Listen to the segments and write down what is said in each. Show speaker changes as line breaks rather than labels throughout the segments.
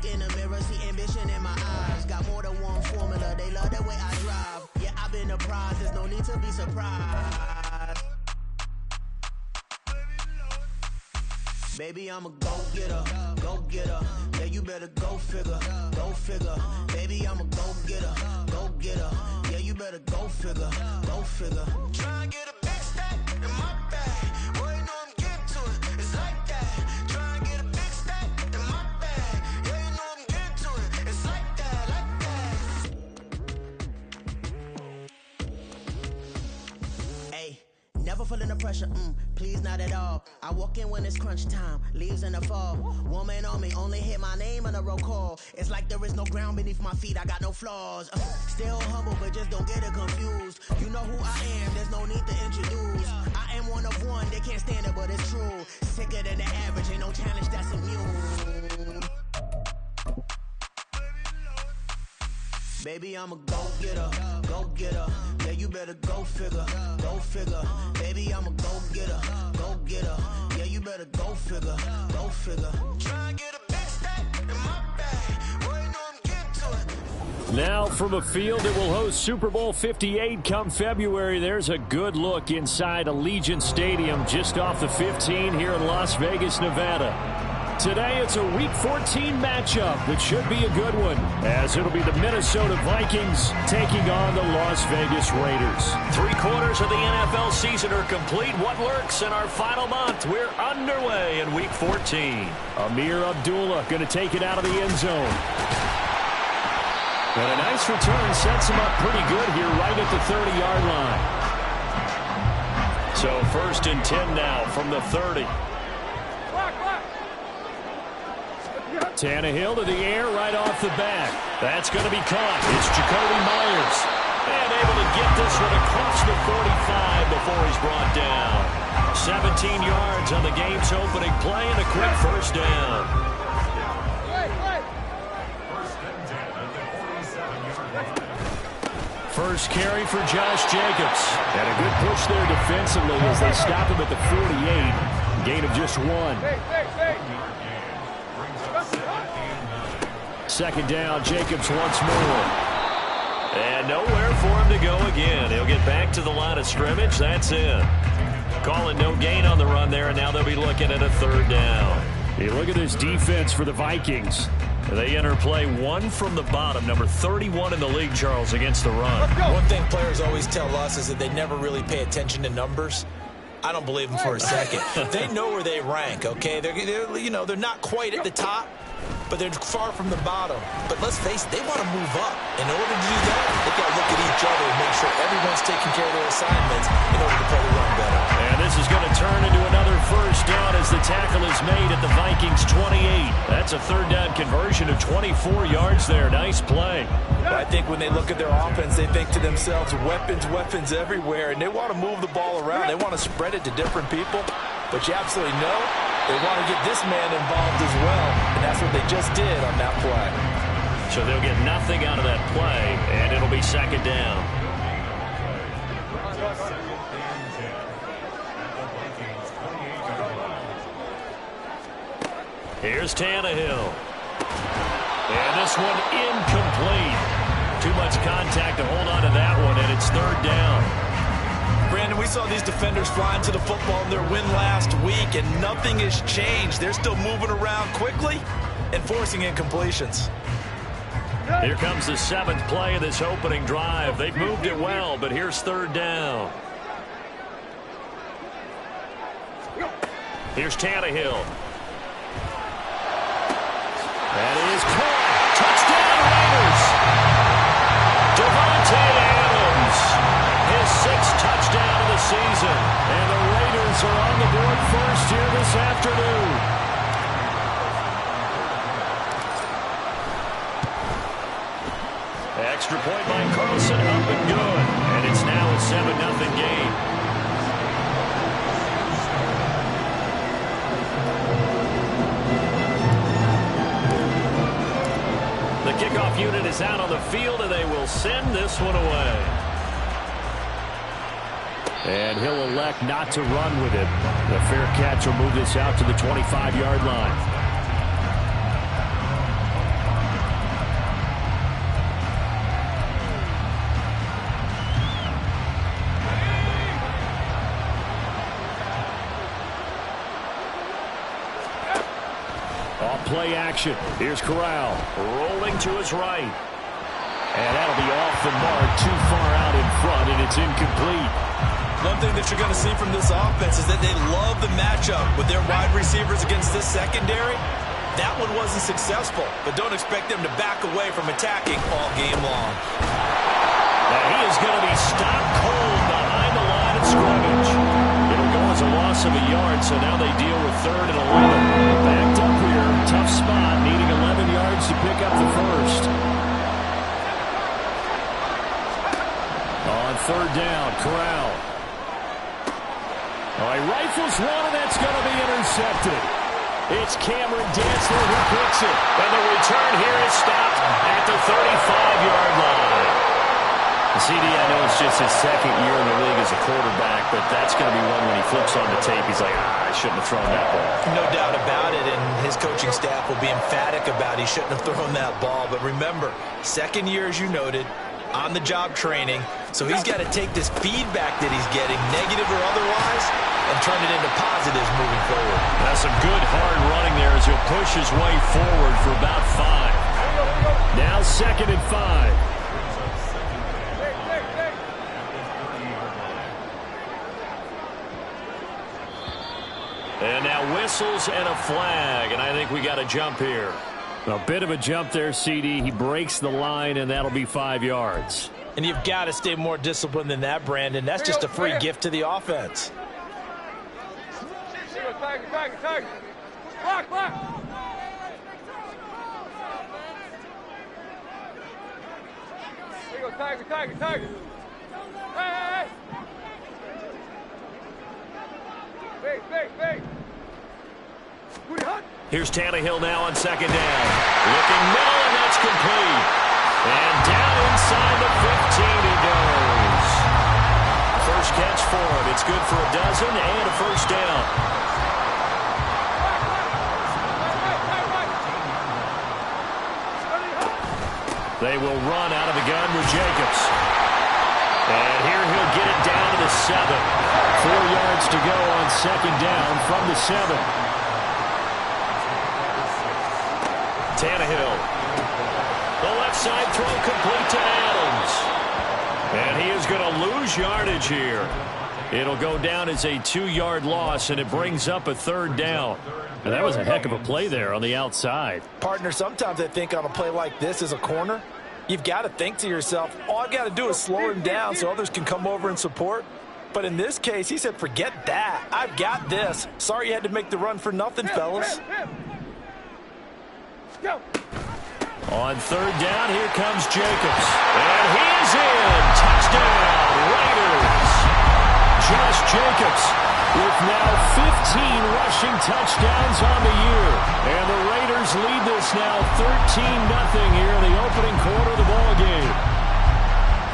look in the mirror, see ambition in my eyes. Got more than one formula, they love the way I drive. Yeah, I've been a prize, there's no need to be surprised. Baby, I'm a go-getter, go-getter. Yeah, you better go figure, go figure. Baby, I'm a go-getter, go-getter. Yeah, you better go figure, go figure. Try and get a big stack in my bag. Boy, you know I'm getting to it, it's like that. Try and get a big stack in my bag. Yeah, you know I'm getting to it, it's like that, like that. Hey, never feeling the pressure, please not at all. I walk in when it's crunch time, leaves in the fall. Woman on me, only hit my name on a roll call. It's like there is no ground beneath my feet, I got no flaws. Still humble, but just don't get it confused. You know who I am, there's no need to introduce. I am one of one, they can't stand it, but it's true. Sicker than the average, ain't no challenge that's immune. Baby, I'm a go-getter, go-getter. Yeah, you better go figure, go figure. Baby, I'm a go-getter, go-getter. Yeah, you better go figure, go figure. Try and get a big stack in my bag. Boy, you know I'm getting to it.
Now from a field that will host Super Bowl 58 come February, there's a good look inside Allegiant Stadium just off the 15 here in Las Vegas, Nevada. Today it's a Week 14 matchup that should be a good one, as it'll be the Minnesota Vikings taking on the Las Vegas Raiders. 3/4 of the NFL season are complete. What works in our final month? We're underway in Week 14. Amir Abdullah going to take it out of the end zone. And a nice return sets him up pretty good here right at the 30-yard line. So 1st and 10 now from the 30. Tannehill to the air right off the bat. That's going to be caught. It's Jacoby Myers. And able to get this one across the 45 before he's brought down. 17 yards on the game's opening play and a quick first down. First carry for Josh Jacobs. And a good push there defensively as they stop him at the 48. Gain of just 1. Second down, Jacobs once more. And nowhere for him to go again. He'll get back to the line of scrimmage. That's it. Calling no gain on the run there, and now they'll be looking at a 3rd down. Hey, look at this defense for the Vikings. They enter play 1 from the bottom, number 31 in the league, Charles, against the run.
One thing players always tell us is that they never really pay attention to numbers. I don't believe them for a second. They know where they rank, okay? They're not quite at the top, but they're far from the bottom. But let's face it, they want to move up. In order to do that, they've got to look at each other and make sure everyone's taking care of their assignments in order to play the run better.
And this is going to turn into another first down as the tackle is made at the Vikings 28. That's a 3rd down conversion of 24 yards there. Nice play.
But I think when they look at their offense, they think to themselves, weapons, weapons everywhere, and they want to move the ball around. They want to spread it to different people. But you absolutely know they want to get this man involved as well, and that's what they just did on that play.
So they'll get nothing out of that play, and it'll be 2nd down. Here's Tannehill. And this one incomplete. Too much contact to hold on to that one, and it's 3rd down.
Brandon, we saw these defenders flying to the football in their win last week, and nothing has changed. They're still moving around quickly and forcing incompletions.
Here comes the 7th play of this opening drive. They've moved it well, but here's 3rd down. Here's Tannehill. That is caught. Touchdown, Raiders. Devontae Adams. His 6th touchdown of the season. And the Raiders are on the board first here this afternoon. Extra point by Carlson, up and good. And it's now a 7-0 game. The kickoff unit is out on the field, and they will send this one away. And he'll elect not to run with it. The fair catch will move this out to the 25-yard line. play action. Here's Corral rolling to his right. And that'll be off the mark, too far out in front, and it's incomplete.
One thing that you're going to see from this offense is that they love the matchup with their wide receivers against this secondary. That one wasn't successful, but don't expect them to back away from attacking all game long.
And he is going to be stopped cold behind the line of scrimmage. It'll go as a loss of a yard, so now they deal with 3rd and 11. Backed up here, tough spot, needing 11 yards to pick up the first. On 3rd down, Corral. He rifles one, and that's going to be intercepted. It's Cameron Dantzler who picks it. And the return here is stopped at the 35-yard line. CD, I know it's just his 2nd year in the league as a quarterback, but that's going to be one when he flips on the tape. He's like, I shouldn't have thrown that ball.
No doubt about it, and his coaching staff will be emphatic about he shouldn't have thrown that ball. But remember, 2nd year, as you noted, on-the-job training, so he's got to take this feedback that he's getting, negative or otherwise, and turn it into positives moving forward.
That's some good hard running there as he'll push his way forward for about 5. Now 2nd and 5. And now whistles and a flag, and I think we got a jump here. A bit of a jump there, CD. He breaks the line, and that'll be 5 yards.
And you've got to stay more disciplined than that, Brandon. That's just a free gift to the offense.
Block. There you go, Tiger. Hey. Big.
Here's Tannehill now on 2nd down. Looking middle, and that's complete. And down inside the 15 he goes. First catch for him. It's good for a dozen and a first down. They will run out of the gun with Jacobs. And here he'll get it down to the 7. 4 yards to go on 2nd down from the 7. Tannehill. The left side throw complete to Adams. And he is going to lose yardage here. It'll go down as a 2-yard loss, and it brings up a 3rd down. And that was a heck of a play there on the outside.
Partner, sometimes I think on a play like this as a corner, you've got to think to yourself, all I've got to do is slow him down so others can come over and support. But in this case, he said, forget that. I've got this. Sorry you had to make the run for nothing, fellas.
On 3rd down, here comes Jacobs. And he is in. Touchdown, Raiders. Josh Jacobs with now 15 rushing touchdowns on the year. And the Raiders lead this now 13-0 here in the opening quarter of the ballgame.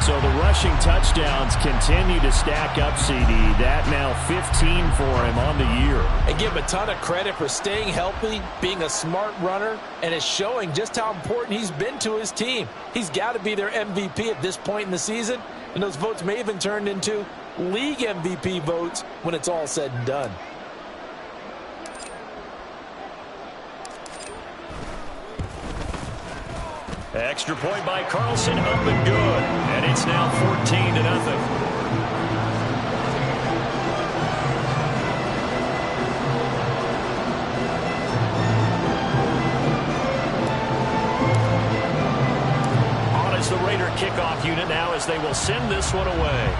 So the rushing touchdowns continue to stack up, CD. That now 15 for him on the year.
And give him a ton of credit for staying healthy, being a smart runner, and it's showing just how important he's been to his team. He's got to be their MVP at this point in the season, and those votes may even turn into league MVP votes when it's all said and done.
Extra point by Carlson, up and good. And it's now 14-0. On is the Raider kickoff unit now as they will send this one away.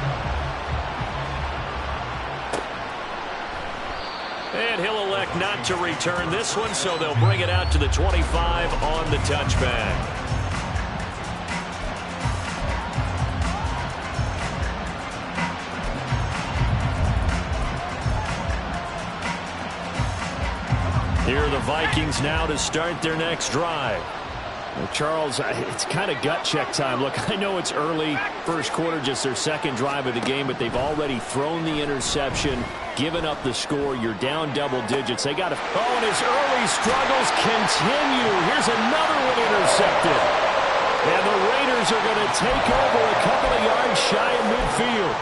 And he'll elect not to return this one, so they'll bring it out to the 25 on the touchback. Here are the Vikings now to start their next drive. Charles, it's kind of gut check time. Look, I know it's early, first quarter, just their 2nd drive of the game, but they've already thrown the interception, given up the score. You're down double digits. They got to. Oh, and his early struggles continue. Here's another one intercepted. And the Raiders are going to take over a couple of yards shy of midfield.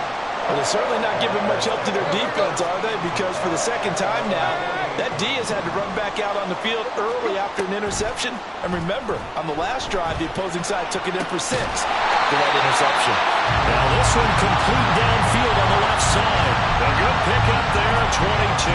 Well, they're certainly not giving much help to their defense, are they? Because for the second time now, that D has had to run back out on the field early after an interception. And remember, on the last drive, the opposing side took it in for 6 after that interception.
Now this one complete downfield on the left side. A good pickup there, 22.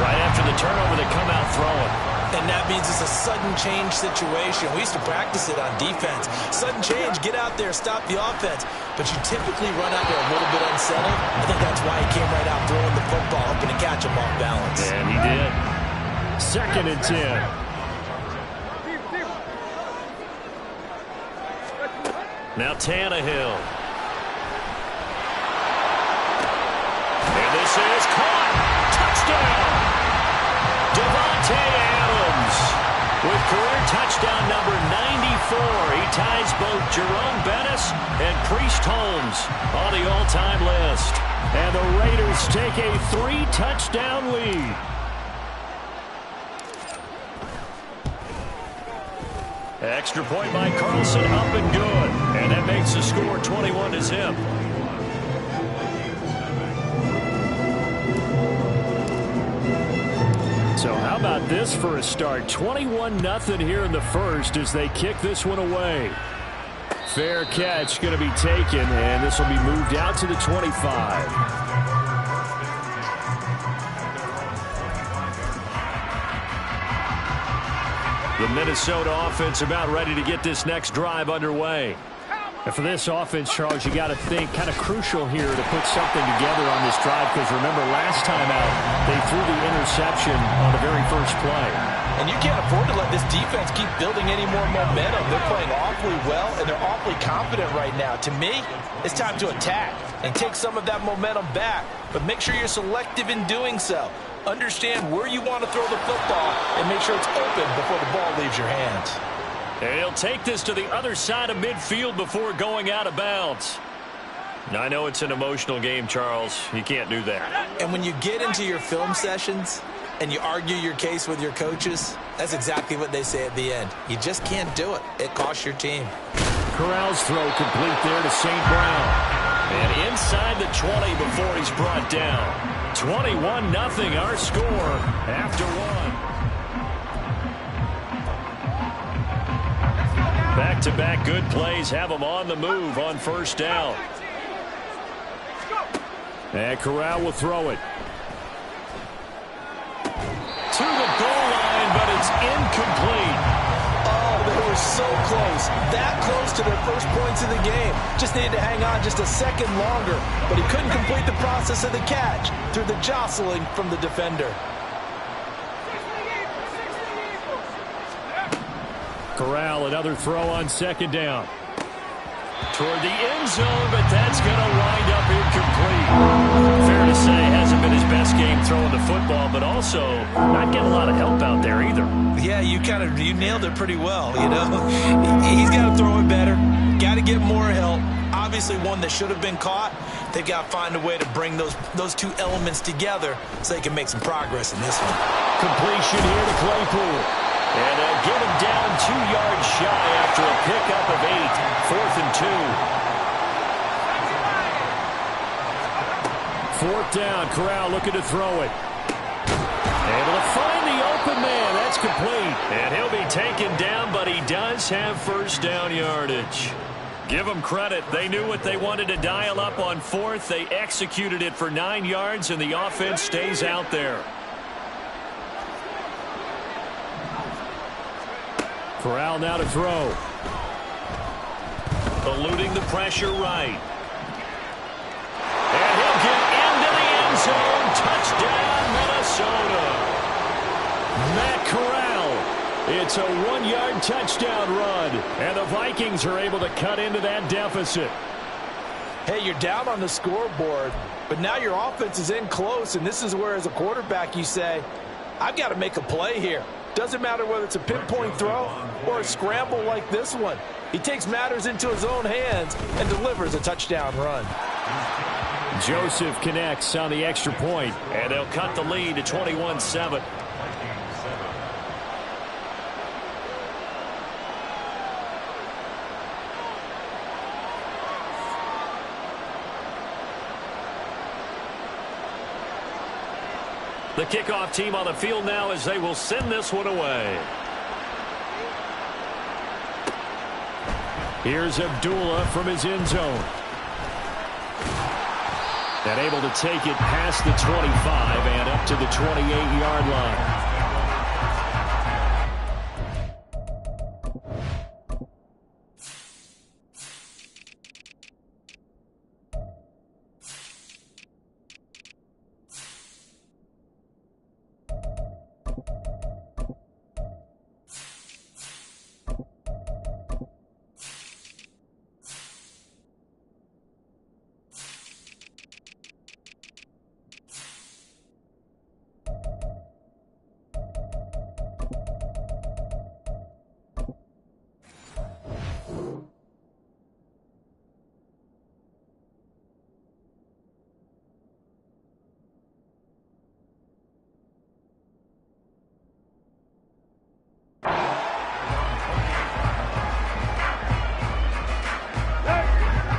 Right after the turnover, they come out throwing.
And that means it's a sudden change situation. We used to practice it on defense. Sudden change, get out there, stop the offense. But you typically run out there a little bit unsettled. I think that's why he came right out throwing the football, hoping to catch him off balance.
And he did. 2nd and 10. Now Tannehill. And this is caught. Touchdown. Devontae Adams with career touchdown number 94. He ties both Jerome Bettis and Priest Holmes on the all-time list. And the Raiders take a 3-touchdown lead. Extra point by Carlson, up and good. And that makes the score 21-0. So how about this for a start? 21-0 here in the first as they kick this one away. Fair catch going to be taken, and this will be moved out to the 25. The Minnesota offense about ready to get this next drive underway. And for this offense, Charles, you got to think kind of crucial here to put something together on this drive because remember last time out they threw the interception on the very first play.
And you can't afford to let this defense keep building any more momentum. They're playing awfully well, and they're awfully confident right now. To me, it's time to attack and take some of that momentum back, but make sure you're selective in doing so. Understand where you want to throw the football and make sure it's open before the ball leaves your hands.
And he'll take this to the other side of midfield before going out of bounds. Now, I know it's an emotional game, Charles. You can't do that.
And when you get into your film sessions and you argue your case with your coaches, that's exactly what they say at the end. You just can't do it. It costs your team.
Corral's throw complete there to St. Brown. And inside the 20 before he's brought down. 21-0 our score after one. Back-to-back good plays have them on the move on first down. And Corral will throw it. To the goal line, but it's incomplete.
Oh, they were so close. That close to their first points of the game. Just needed to hang on just a second longer. But he couldn't complete the process of the catch through the jostling from the defender.
Corral, another throw on second down. Toward the end zone, but that's going to wind up incomplete. Fair to say, hasn't been his best game throwing the football, but also not getting a lot of help out there either.
Yeah, you nailed it pretty well, you know. He's got to throw it better. Got to get more help. Obviously one that should have been caught. They've got to find a way to bring those two elements together so they can make some progress in this one.
Completion here to Claypool. And they'll get him down 2 yards shy after a pickup of 8. 4th and 2. 4th down. Corral looking to throw it. Able to find the open man. That's complete. And he'll be taken down, but he does have first down yardage. Give them credit. They knew what they wanted to dial up on 4th. They executed it for 9 yards, and the offense stays out there. Corral now to throw. Eluding the pressure right. And he'll get into the end zone. Touchdown, Minnesota. Matt Corral. It's a 1-yard touchdown run. And the Vikings are able to cut into that deficit.
Hey, you're down on the scoreboard, but now your offense is in close, and this is where, as a quarterback, you say, I've got to make a play here. Doesn't matter whether it's a pinpoint throw or a scramble like this one. He takes matters into his own hands and delivers a touchdown run.
Joseph connects on the extra point, and they'll cut the lead to 21-7. The kickoff team on the field now as they will send this one away. Here's Abdullah from his end zone. And able to take it past the 25 and up to the 28-yard line.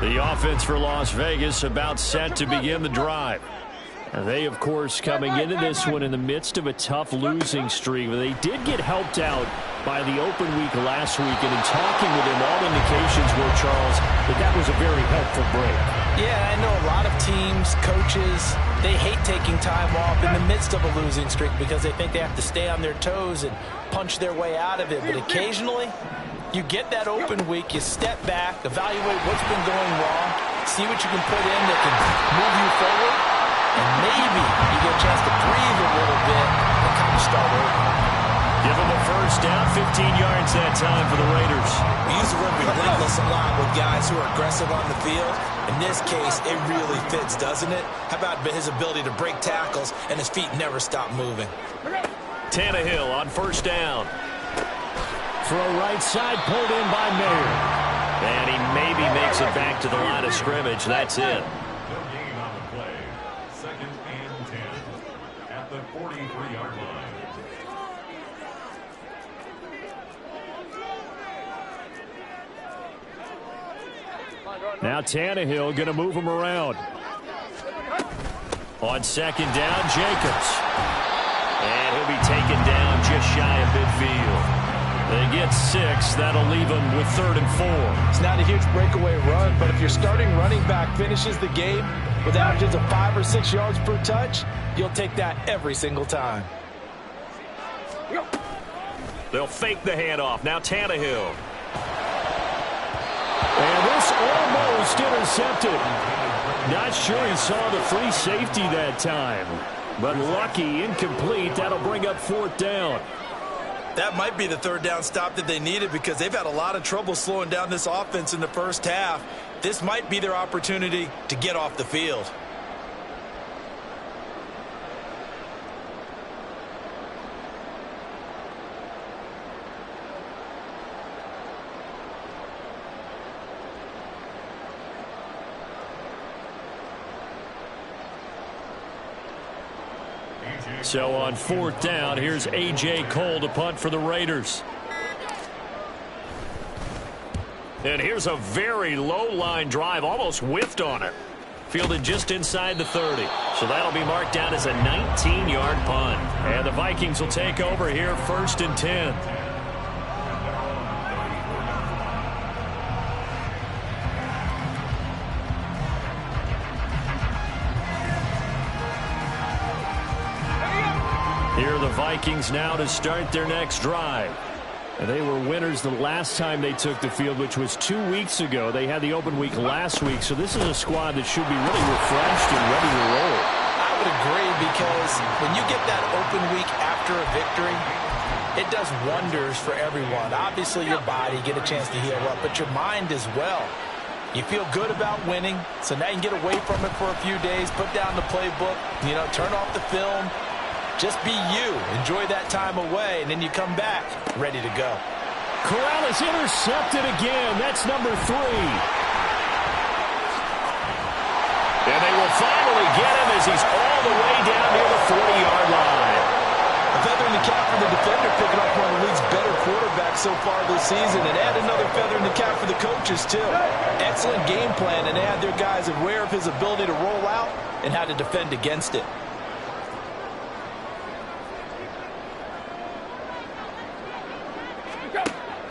The offense for Las Vegas about set to begin the drive. And they, of course, coming into this one in the midst of a tough losing streak. They did get helped out by the open week last week. And in talking with him, all indications were, Charles, that was a very helpful break.
Yeah, I know a lot of teams, coaches, they hate taking time off in the midst of a losing streak because they think they have to stay on their toes and punch their way out of it. But occasionally, you get that open week, you step back, evaluate what's been going wrong, see what you can put in that can move you forward, and maybe you get a chance to breathe a little bit and kind of start over.
Give them a first down, 15 yards that time for the Raiders.
We use the word relentless a lot with guys who are aggressive on the field. In this case, it really fits, doesn't it? How about his ability to break tackles and his feet never stop moving?
Tannehill on first down. Throw right side, pulled in by Mayer. And he maybe makes it back to the line of scrimmage. That's it.
No gain on the play. 2nd and 10 at the 43-yard line.
Now Tannehill going to move him around. On second down, Jacobs. And he'll be taken down just shy of midfield. They get 6. That'll leave them with 3rd and 4.
It's not a huge breakaway run, but if your starting running back finishes the game with averages of 5 or 6 yards per touch, you'll take that every single time.
They'll fake the handoff. Now Tannehill. And this almost intercepted. Not sure he saw the free safety that time. But lucky, incomplete. That'll bring up 4th down.
That might be the 3rd down stop that they needed because they've had a lot of trouble slowing down this offense in the first half. This might be their opportunity to get off the field.
So on 4th down, here's A.J. Cole to punt for the Raiders. And here's a very low line drive, almost whiffed on it. Fielded just inside the 30. So that'll be marked down as a 19-yard punt. And the Vikings will take over here 1st and 10. Here are the Vikings now to start their next drive. And they were winners the last time they took the field, which was 2 weeks ago. They had the open week last week, so this is a squad that should be really refreshed and ready to roll.
I would agree because when you get that open week after a victory, it does wonders for everyone. Obviously, your body, get a chance to heal up, but your mind as well. You feel good about winning, so now you can get away from it for a few days, put down the playbook, turn off the film. Just be you. Enjoy that time away, and then you come back ready to go.
Corral is intercepted again. That's number 3. And they will finally get him as he's all the way down near the 40-yard line.
A feather in the cap for the defender, picking up one of the league's better quarterbacks so far this season, and add another feather in the cap for the coaches, too. Excellent game plan, and they had their guys aware of his ability to roll out and how to defend against it.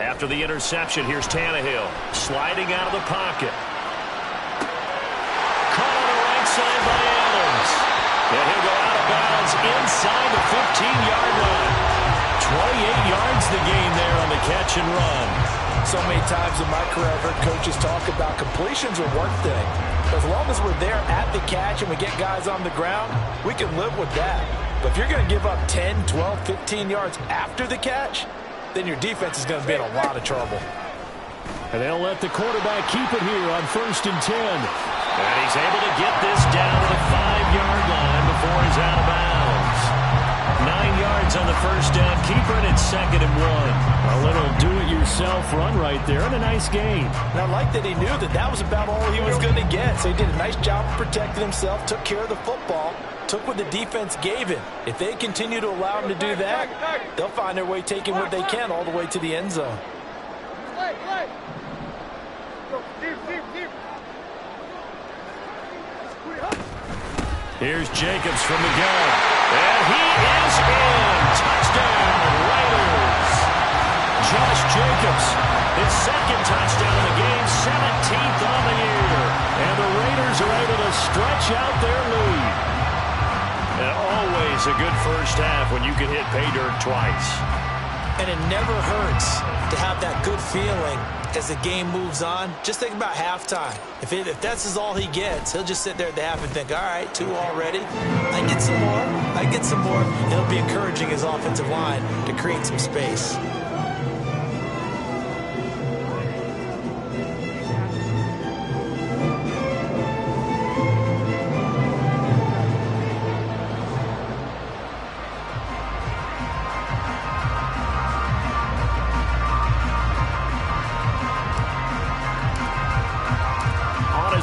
After the interception, here's Tannehill. Sliding out of the pocket. Caught on the right side by Adams. And he'll go out of bounds inside the 15-yard line. 28 yards the gain there on the catch and run.
So many times in my career, I've heard coaches talk about completions are one thing. As long as we're there at the catch and we get guys on the ground, we can live with that. But if you're going to give up 10, 12, 15 yards after the catch, then your defense is going to be in a lot of trouble.
And they'll let the quarterback keep it here on 1st and 10. And he's able to get this down to the 5-yard line before he's out of bounds. 9 yards on the first down keeper, and it's 2nd and 1. A little do-it-yourself run right there, and a nice gain.
And I like that he knew that that was about all he was going to get. So he did a nice job of protecting himself, took care of the football, took what the defense gave him. If they continue to allow him to do that, they'll find their way taking what they can all the way to the end zone.
Here's Jacobs from the gun. And he is in. Touchdown, Raiders. Josh Jacobs, his 2nd touchdown of the game, 17th on the year. And the Raiders are able to stretch out their lead. And always a good first half when you can hit pay dirt twice.
And it never hurts to have that good feeling as the game moves on. Just think about halftime. If that's all he gets, he'll just sit there at the half and think, all right, 2 already. I get some more. I get some more. It'll be encouraging his offensive line to create some space.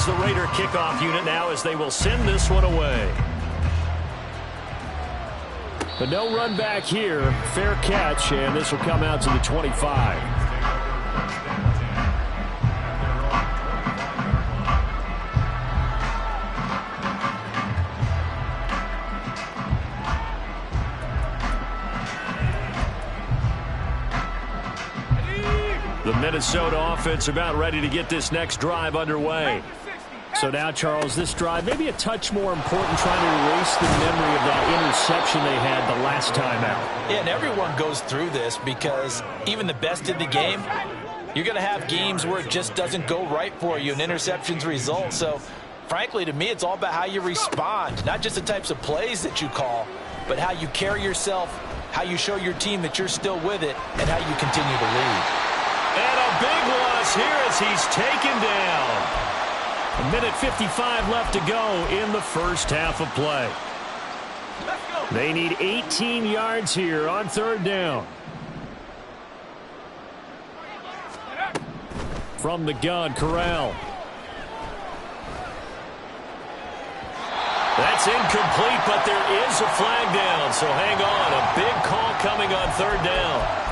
The Raider kickoff unit now as they will send this one away. But no run back here. Fair catch, and this will come out to the 25. The Minnesota offense about ready to get this next drive underway. So now, Charles, this drive maybe a touch more important, trying to erase the memory of that interception they had the last time out.
Yeah, and everyone goes through this because even the best in the game, you're going to have games where it just doesn't go right for you and interceptions result. So, frankly, to me, it's all about how you respond, not just the types of plays that you call, but how you carry yourself, how you show your team that you're still with it, and how you continue to lead.
And a big loss here as he's taken down. 1:55 left to go in the first half of play. They need 18 yards here on 3rd down. From the gun, Corral. That's incomplete, but there is a flag down, so hang on. A big call coming on 3rd down.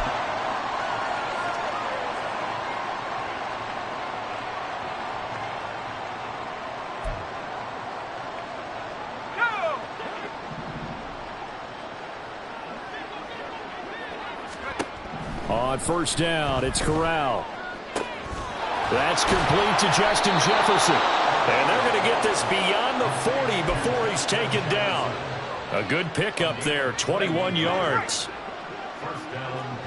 On 1st down, it's Corral. That's complete to Justin Jefferson. And they're going to get this beyond the 40 before he's taken down. A good pickup there, 21 yards.
1st down,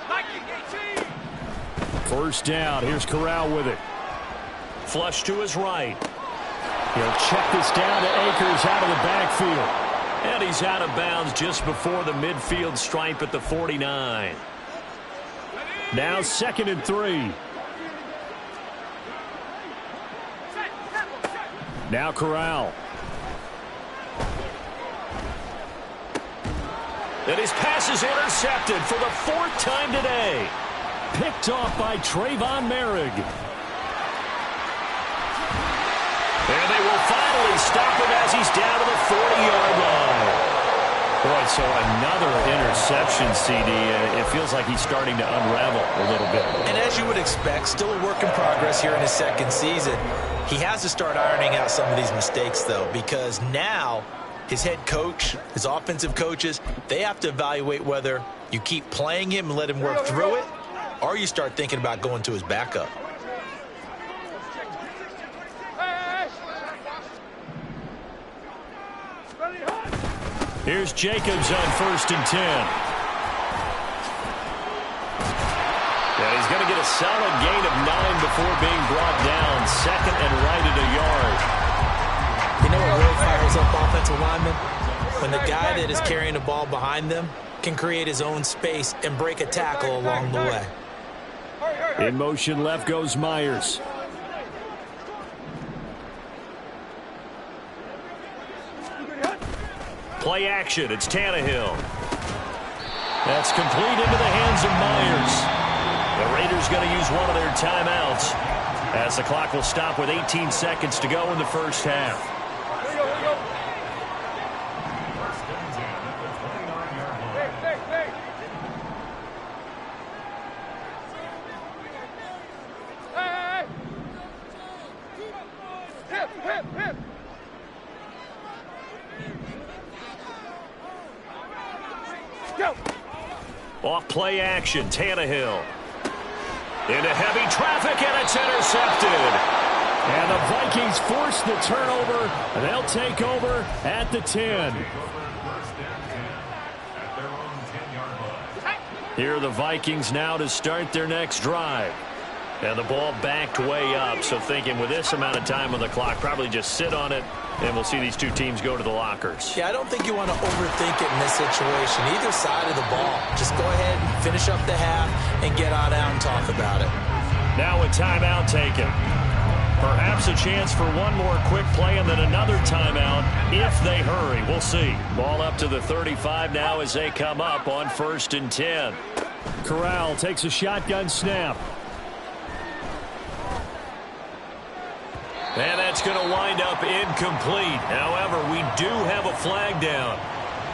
Vikings.
1st down, here's Corral with it. Flush to his right. He'll check this down to Akers out of the backfield. And he's out of bounds just before the midfield stripe at the 49. Now 2nd and 3. Now Corral. And his pass is intercepted for the 4th time today. Picked off by Trayvon Merrick. And they will finally stop him as he's down to the 40-yard line. Boy, so another interception, CD. It feels like he's starting to unravel a little bit.
And as you would expect, still a work in progress here in his 2nd season. He has to start ironing out some of these mistakes, though, because now his head coach, his offensive coaches, they have to evaluate whether You keep playing him and let him work through it, or you start thinking about going to his backup.
Here's Jacobs on 1st and 10. And he's going to get a solid gain of 9 before being brought down. 2nd and right at a yard.
You know what really fires up offensive linemen? When the guy that is carrying the ball behind them can create his own space and break a tackle along the way.
In motion left goes Myers. Play action. It's Tannehill. That's complete into the hands of Myers. The Raiders going to use one of their timeouts as the clock will stop with 18 seconds to go in the first half. Off play action, Tannehill. Into heavy traffic, and it's intercepted. And the Vikings force the turnover, and they'll take over at the 10. Here are the Vikings now to start their next drive. And the ball backed way up, so thinking with this amount of time on the clock, probably just sit on it, and we'll see these two teams go to the lockers.
Yeah, I don't think you want to overthink it in this situation. Either side of the ball. Just go ahead and finish up the half and get on out and talk about it.
Now a timeout taken. Perhaps a chance for one more quick play and then another timeout if they hurry. We'll see. Ball up to the 35 now as they come up on 1st and 10. Corral takes a shotgun snap. And that's going to wind up incomplete. However, we do have a flag down.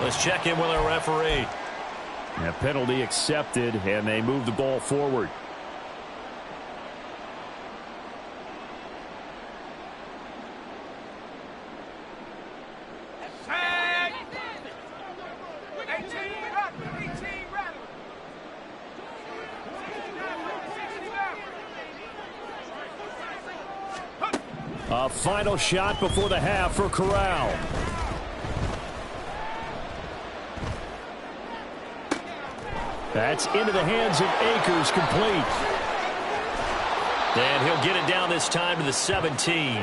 Let's check in with our referee. A penalty accepted, and they move the ball forward. A final shot before the half for Corral. That's into the hands of Akers, complete. And he'll get it down this time to the 17.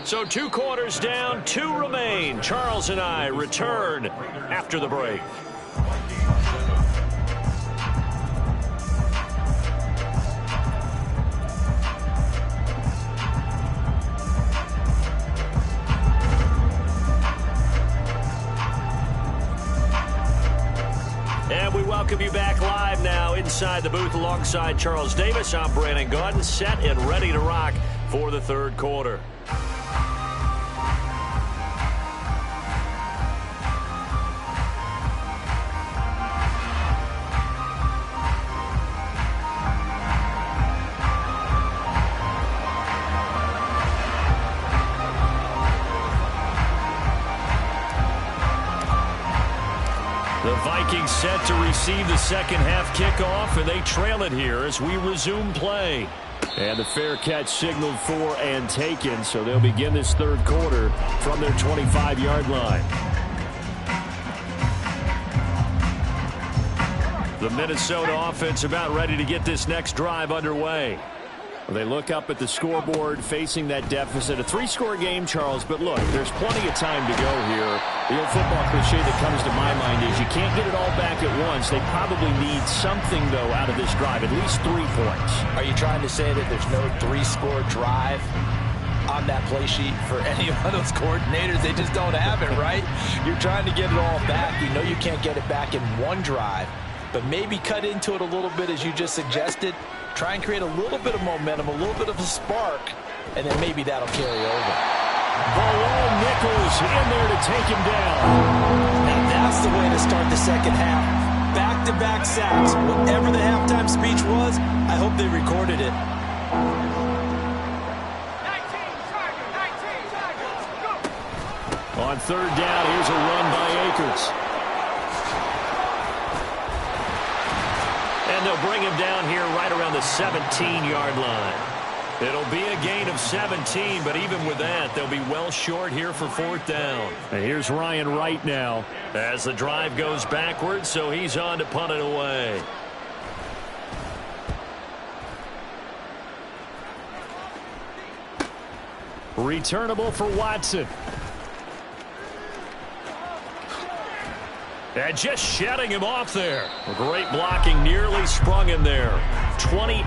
So 2 quarters down, 2 remain. Charles and I return after the break. And we welcome you back live now inside the booth alongside Charles Davis. I'm Brandon Gaudin, set and ready to rock for the 3rd quarter. The Vikings set to receive the second half kickoff, and they trail it here as we resume play. And the fair catch signaled for and taken, so they'll begin this 3rd quarter from their 25-yard line. The Minnesota offense about ready to get this next drive underway. They look up at the scoreboard facing that deficit. A 3-score game, Charles, but look, there's plenty of time to go here. The old football cliche that comes to my mind is you can't get it all back at once. They probably need something, though, out of this drive, at least 3 points.
Are you trying to say that there's no 3-score drive on that play sheet for any of those coordinators? They just don't have it, right? You're trying to get it all back. You know you can't get it back in one drive, but maybe cut into it a little bit as you just suggested. Try and create a little bit of momentum, a little bit of a spark, and then maybe that'll carry over.
Balone Nichols in there to take him down.
Now that's the way to start the second half. Back-to-back sacks. Whatever the halftime speech was, I hope they recorded it.
On third down, here's a run by Akers. And they'll bring him down here right around the 17-yard line. It'll be a gain of 17, but even with that, they'll be well short here for fourth down. And here's Ryan Wright now as the drive goes backwards, so he's on to punt it away. Returnable for Watson. And just shutting him off there. Great blocking, nearly sprung him there. 20.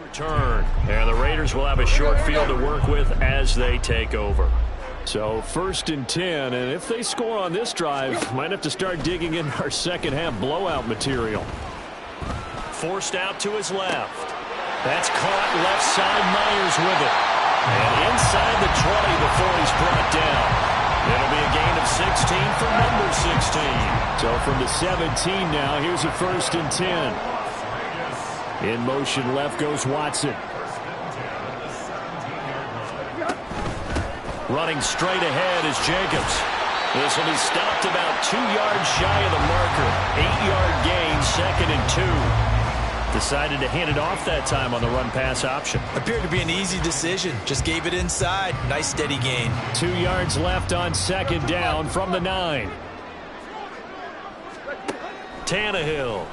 Return. And the Raiders will have a short field to work with as they take over. So 1st and 10, and if they score on this drive, might have to start digging in our second half blowout material. Forced out to his left. That's caught left side. Myers with it. And inside the 20 before he's brought down. It'll be a gain of 16 for number 16. So from the 17 now, here's a 1st and 10. In motion left goes Watson. Running straight ahead is Jacobs. This will be stopped about 2 yards shy of the marker. 8-yard gain, 2nd and 2. Decided to hand it off that time on the run-pass option.
Appeared to be an easy decision. Just gave it inside. Nice steady gain.
2 yards left on 2nd down from the 9. Tannehill.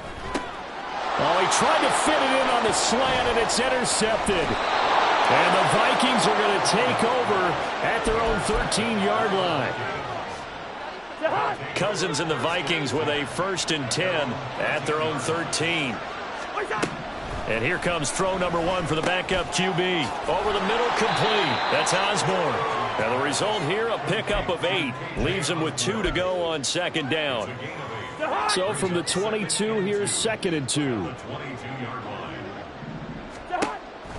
Oh, he tried to fit it in on the slant, and it's intercepted. And the Vikings are going to take over at their own 13-yard line. Cousins and the Vikings with a 1st and 10 at their own 13. And here comes throw number 1 for the backup QB. Over the middle, complete. That's Osborne. And the result here, a pickup of 8. Leaves him with 2 to go on 2nd down. So from the 22, here's 2nd and 2.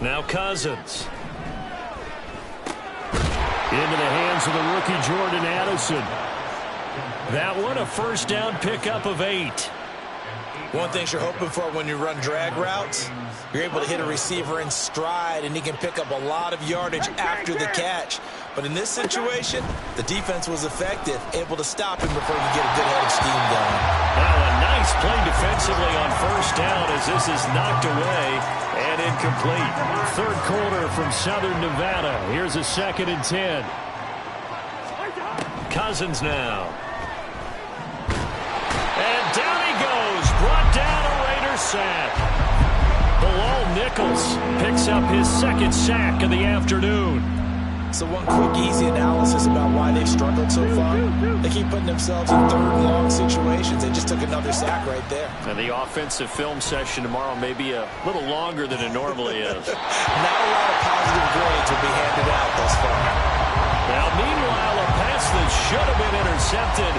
Now Cousins. Into the hands of the rookie Jordan Addison. That one, a 1st down pickup of 8.
One thing you're hoping for when you run drag routes, you're able to hit a receiver in stride, and he can pick up a lot of yardage after the catch. But in this situation, the defense was effective, able to stop him before you get a good head of steam going.
Now a nice play defensively on 1st down as this is knocked away and incomplete. 3rd quarter from Southern Nevada. Here's a 2nd and 10. Cousins now. And down he goes. Brought down a Raider sack. Bilal Nichols picks up his 2nd sack of the afternoon.
So one quick, easy analysis about why they've struggled so far. They keep putting themselves in 3rd and long situations. They just took another sack right there.
And the offensive film session tomorrow may be a little longer than it normally is.
Not a lot of positive grades will be handed out thus far.
Now, meanwhile, a pass that should have been intercepted,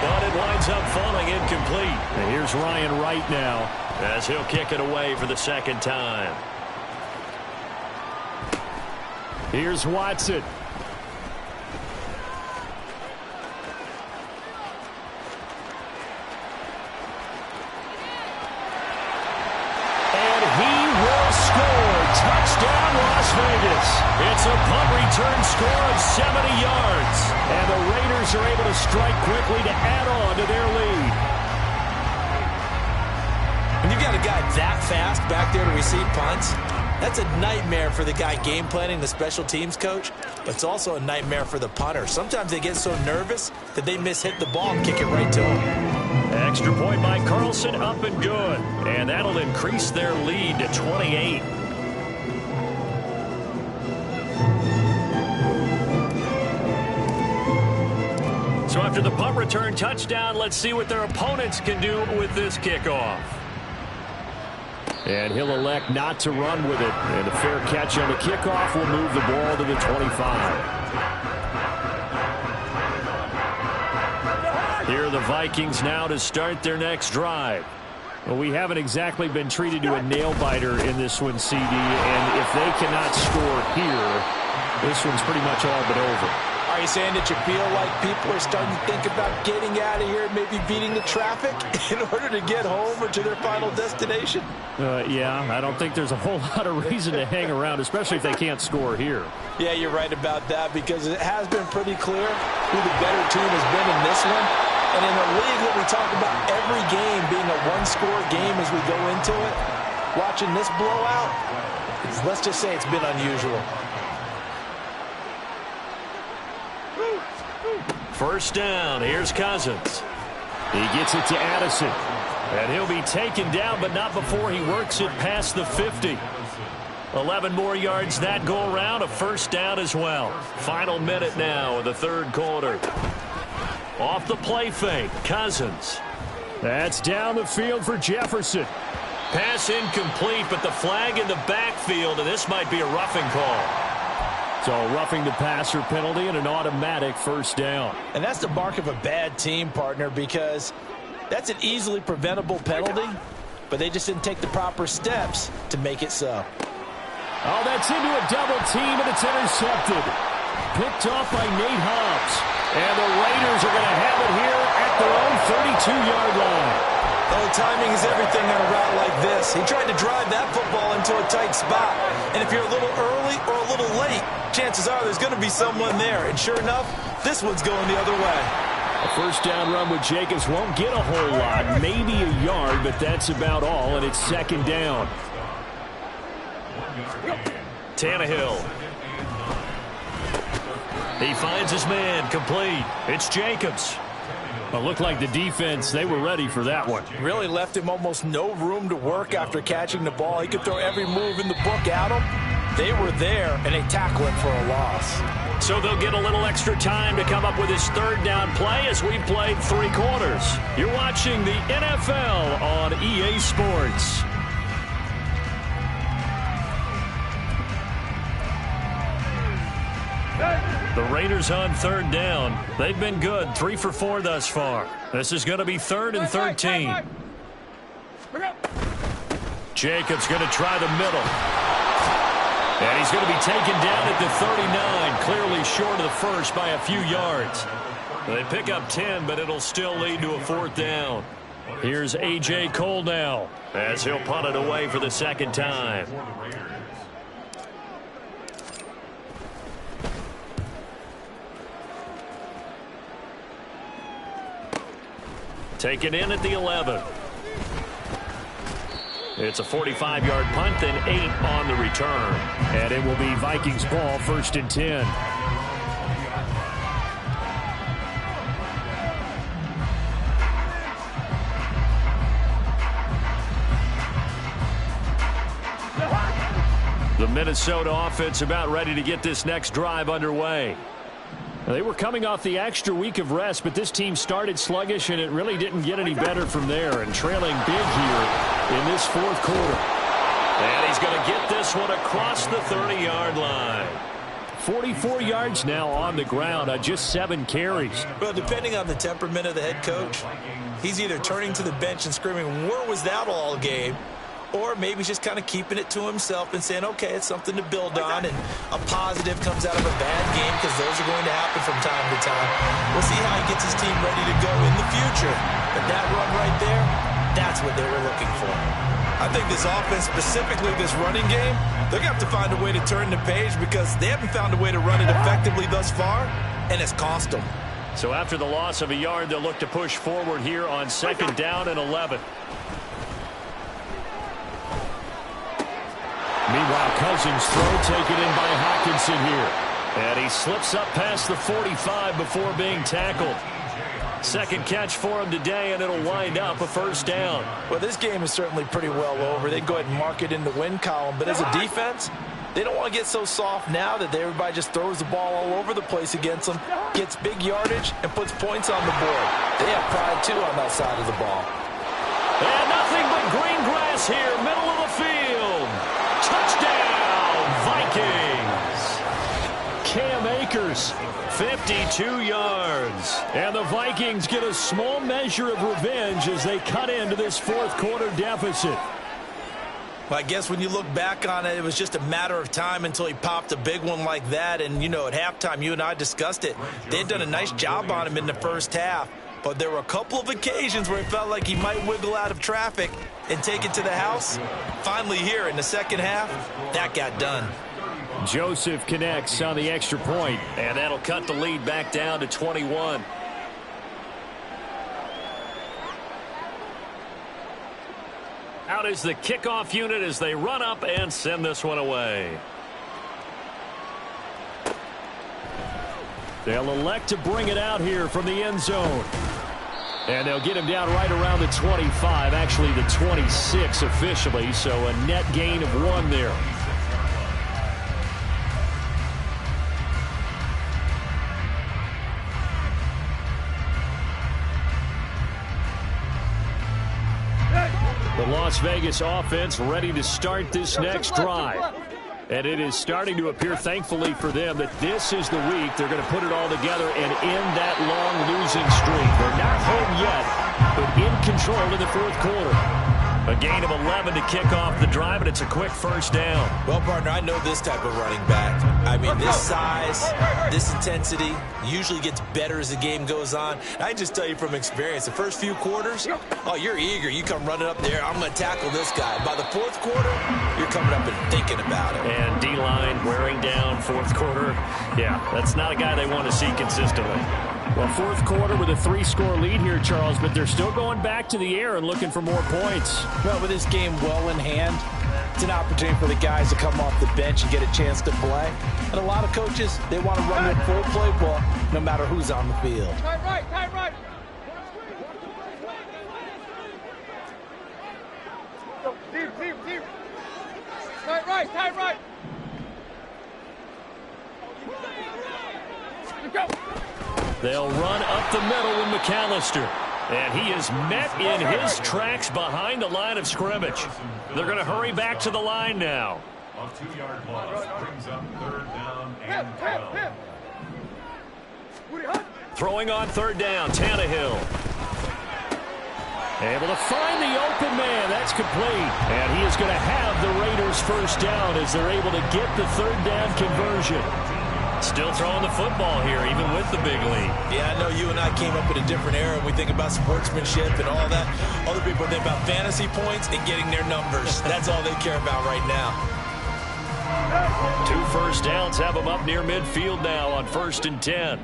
but it winds up falling incomplete. And here's Ryan Wright now as he'll kick it away for the 2nd time. Here's Watson. And he will score. Touchdown, Las Vegas. It's a punt return score of 70 yards. And the Raiders are able to strike quickly to add on to their lead.
When you've got a guy that fast back there to receive punts, that's a nightmare for the guy game planning, the special teams coach, but it's also a nightmare for the punter. Sometimes they get so nervous that they mishit the ball and kick it right to him.
Extra point by Carlson, up and good. And that'll increase their lead to 28. So after the punt return touchdown, let's see what their opponents can do with this kickoff. And he'll elect not to run with it. And a fair catch on the kickoff will move the ball to the 25. Here are the Vikings now to start their next drive. Well, we haven't exactly been treated to a nail-biter in this one, CD, and if they cannot score here, this one's pretty much all but over.
Are you saying that you feel like people are starting to think about getting out of here, maybe beating the traffic in order to get home or to their final destination?
Yeah, I don't think there's a whole lot of reason to hang around, especially if they can't score here.
Yeah, you're right about that, because it has been pretty clear who the better team has been in this one. And in a league that we talk about every game being a one-score game as we go into it, watching this blowout, let's just say it's been unusual.
First down, here's Cousins. He gets it to Addison. And he'll be taken down, but not before he works it past the 50. 11 more yards that go around, a first down as well. Final minute now of the third quarter. Off the play fake, Cousins. That's down the field for Jefferson. Pass incomplete, but the flag in the backfield, and this might be a roughing call. So roughing the passer penalty and an automatic first down.
And that's the mark of a bad team, partner, because that's an easily preventable penalty, but they just didn't take the proper steps to make it so.
Oh, that's into a double team, and it's intercepted. Picked off by Nate Hobbs. And the Raiders are going to have it here at their own 32-yard line.
Oh, timing is everything on a route like this. He tried to drive that football into a tight spot. And if you're a little early or a little late, chances are there's going to be someone there. And sure enough, this one's going the other way.
A first down run with Jacobs won't get a whole lot, maybe a yard, but that's about all, and it's second down. Tannehill. He finds his man, complete. It's Jacobs. It looked like the defense, they were ready for that one.
Really left him almost no room to work after catching the ball. He could throw every move in the book at him. They were there, and they tackle him for a loss.
So they'll get a little extra time to come up with his third down play as we've played 3 quarters. You're watching the NFL on EA Sports. The Raiders on third down. They've been good, 3 for 4 thus far. This is going to be 3rd and 13. Jacobs going to try the middle. And he's going to be taken down at the 39, clearly short of the first by a few yards. They pick up 10, but it'll still lead to a 4th down. Here's A.J. Cole now as he'll punt it away for the second time. Taken in at the 11. It's a 45-yard punt, then 8 on the return. And it will be Vikings ball, 1st and 10. The Minnesota offense about ready to get this next drive underway. They were coming off the extra week of rest, but this team started sluggish, and it really didn't get any better from there, and trailing big here in this 4th quarter. And he's going to get this one across the 30-yard line. 44 yards now on the ground on just 7 carries.
Well, depending on the temperament of the head coach, he's either turning to the bench and screaming, "Where was that all game?" Or maybe he's just kind of keeping it to himself and saying, okay, it's something to build on, and a positive comes out of a bad game, because those are going to happen from time to time. We'll see how he gets his team ready to go in the future. But that run right there, that's what they were looking for. I think this offense, specifically this running game, they're going to have to find a way to turn the page, because they haven't found a way to run it effectively thus far, and it's cost them.
So after the loss of a yard, they'll look to push forward here on 2nd down and 11. Meanwhile, Cousins' throw taken in by Hawkinson here. And he slips up past the 45 before being tackled. Second catch for him today, and it'll wind up a first down.
Well, this game is certainly pretty well over. They go ahead and mark it in the win column. But as a defense, they don't want to get so soft now that everybody just throws the ball all over the place against them, gets big yardage, and puts points on the board. They have pride, too, on that side of the ball.
And nothing but green grass here, middle of the field. Touchdown, Vikings. Cam Akers numbers. 52 yards. And the Vikings get a small measure of revenge as they cut into this fourth quarter deficit.
Well, I guess when you look back on it, it was just a matter of time until he popped a big one like that. And, you know, at halftime, you and I discussed it. They had done a nice job on him in the first half. But there were a couple of occasions where it felt like he might wiggle out of traffic and take it to the house. Finally here in the second half, that got done.
Joseph connects on the extra point, and that'll cut the lead back down to 21. Out is the kickoff unit as they run up and send this one away. They'll elect to bring it out here from the end zone. And they'll get him down right around the 25, actually the 26 officially, so a net gain of 1 there. The Las Vegas offense ready to start this next drive. And it is starting to appear, thankfully for them, that this is the week they're going to put it all together and end that long losing streak. They're not home yet, but in control in the fourth quarter. A gain of 11 to kick off the drive, and it's a quick first down.
Well, partner, I know this type of running back. I mean, this size, this intensity usually gets better as the game goes on. I just tell you from experience, the first few quarters, oh, you're eager. You come running up there, I'm going to tackle this guy. By the fourth quarter, you're coming up and thinking about it.
And D-line wearing down fourth quarter. Yeah, that's not a guy they want to see consistently. Well, fourth quarter with a 3-score lead here, Charles, but they're still going back to the air and looking for more points.
Well, with this game well in hand, it's an opportunity for the guys to come off the bench and get a chance to play. And a lot of coaches, they want to run their full playbook no matter who's on the field.
Tight right, tight right. Deep. Tight right, tight right. Go.
They'll run up the middle with McAllister. And he is met in his tracks behind the line of scrimmage. They're going to hurry back to the line now.
A 2-yard loss brings up third down and 12.
Throwing on third down, Tannehill. Able to find the open man. That's complete. And he is going to have the Raiders first down as they're able to get the third down conversion. Still throwing the football here, even with the big lead.
Yeah, I know you and I came up in a different era. We think about sportsmanship and all that. Other people think about fantasy points and getting their numbers. That's all they care about right now.
2 first downs have them up near midfield now on 1st and 10.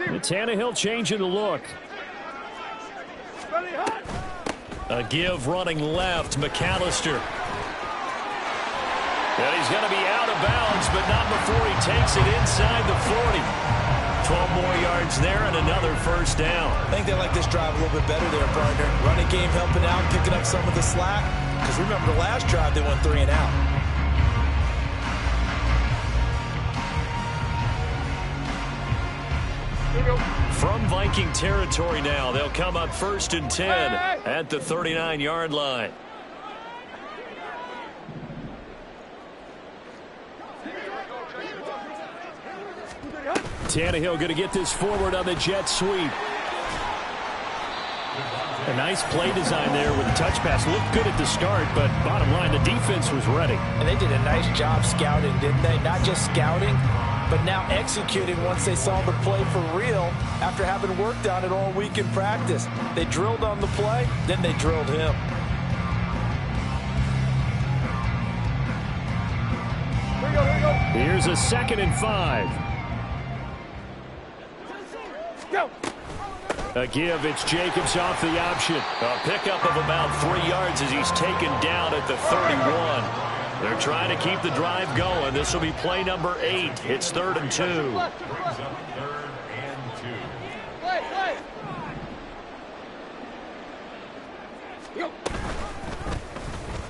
And Tannehill changing the look. A give running left, McAllister. And he's going to be out of bounds, but not before he takes it inside the 40. 12 more yards there and another first down.
I think they like this drive a little bit better there, partner. Running game helping out, picking up some of the slack. Because remember the last drive, they went 3 and out.
From Viking territory now, they'll come up 1st and 10 at the 39-yard line. Tannehill going to get this forward on the jet sweep. A nice play design there with the touch pass. Looked good at the start, but bottom line, the defense was ready.
And they did a nice job scouting, didn't they? Not just scouting, but now executing once they saw the play for real after having worked on it all week in practice. They drilled on the play, then they drilled him.
Here's a 2nd and 5.
Go.
A give, it's Jacobs off the option. A pickup of about 3 yards as he's taken down at the 31. They're trying to keep the drive going. This will be play number 8. It's 3rd and 2.
Brings up 3rd and 2.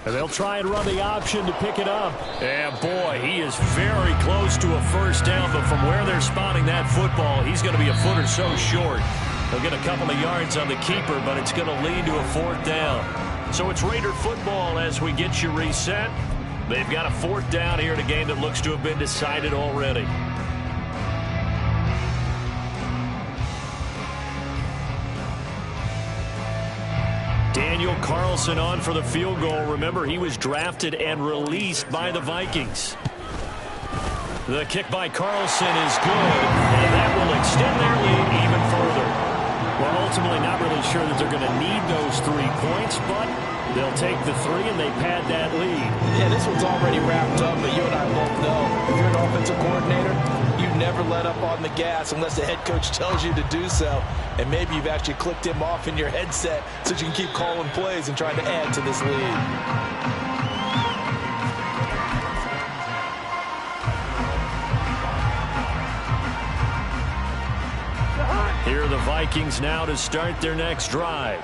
And they'll try and run the option to pick it up. And boy, he is very close to a first down, but from where they're spotting that football, he's going to be a foot or so short. They'll get a couple of yards on the keeper, but it's going to lead to a 4th down. So it's Raider football as we get you reset. They've got a 4th down here in a game that looks to have been decided already. Daniel Carlson on for the field goal. Remember, he was drafted and released by the Vikings. The kick by Carlson is good, and that will extend their lead even further. Well, ultimately not really sure that they're going to need those 3 points, but they'll take the 3 and they pad that lead.
Yeah, this one's already wrapped up, but you and I both know if you're an offensive coordinator, you never let up on the gas unless the head coach tells you to do so. And maybe you've actually clicked him off in your headset so you can keep calling plays and trying to add to this lead.
Here are the Vikings now to start their next drive.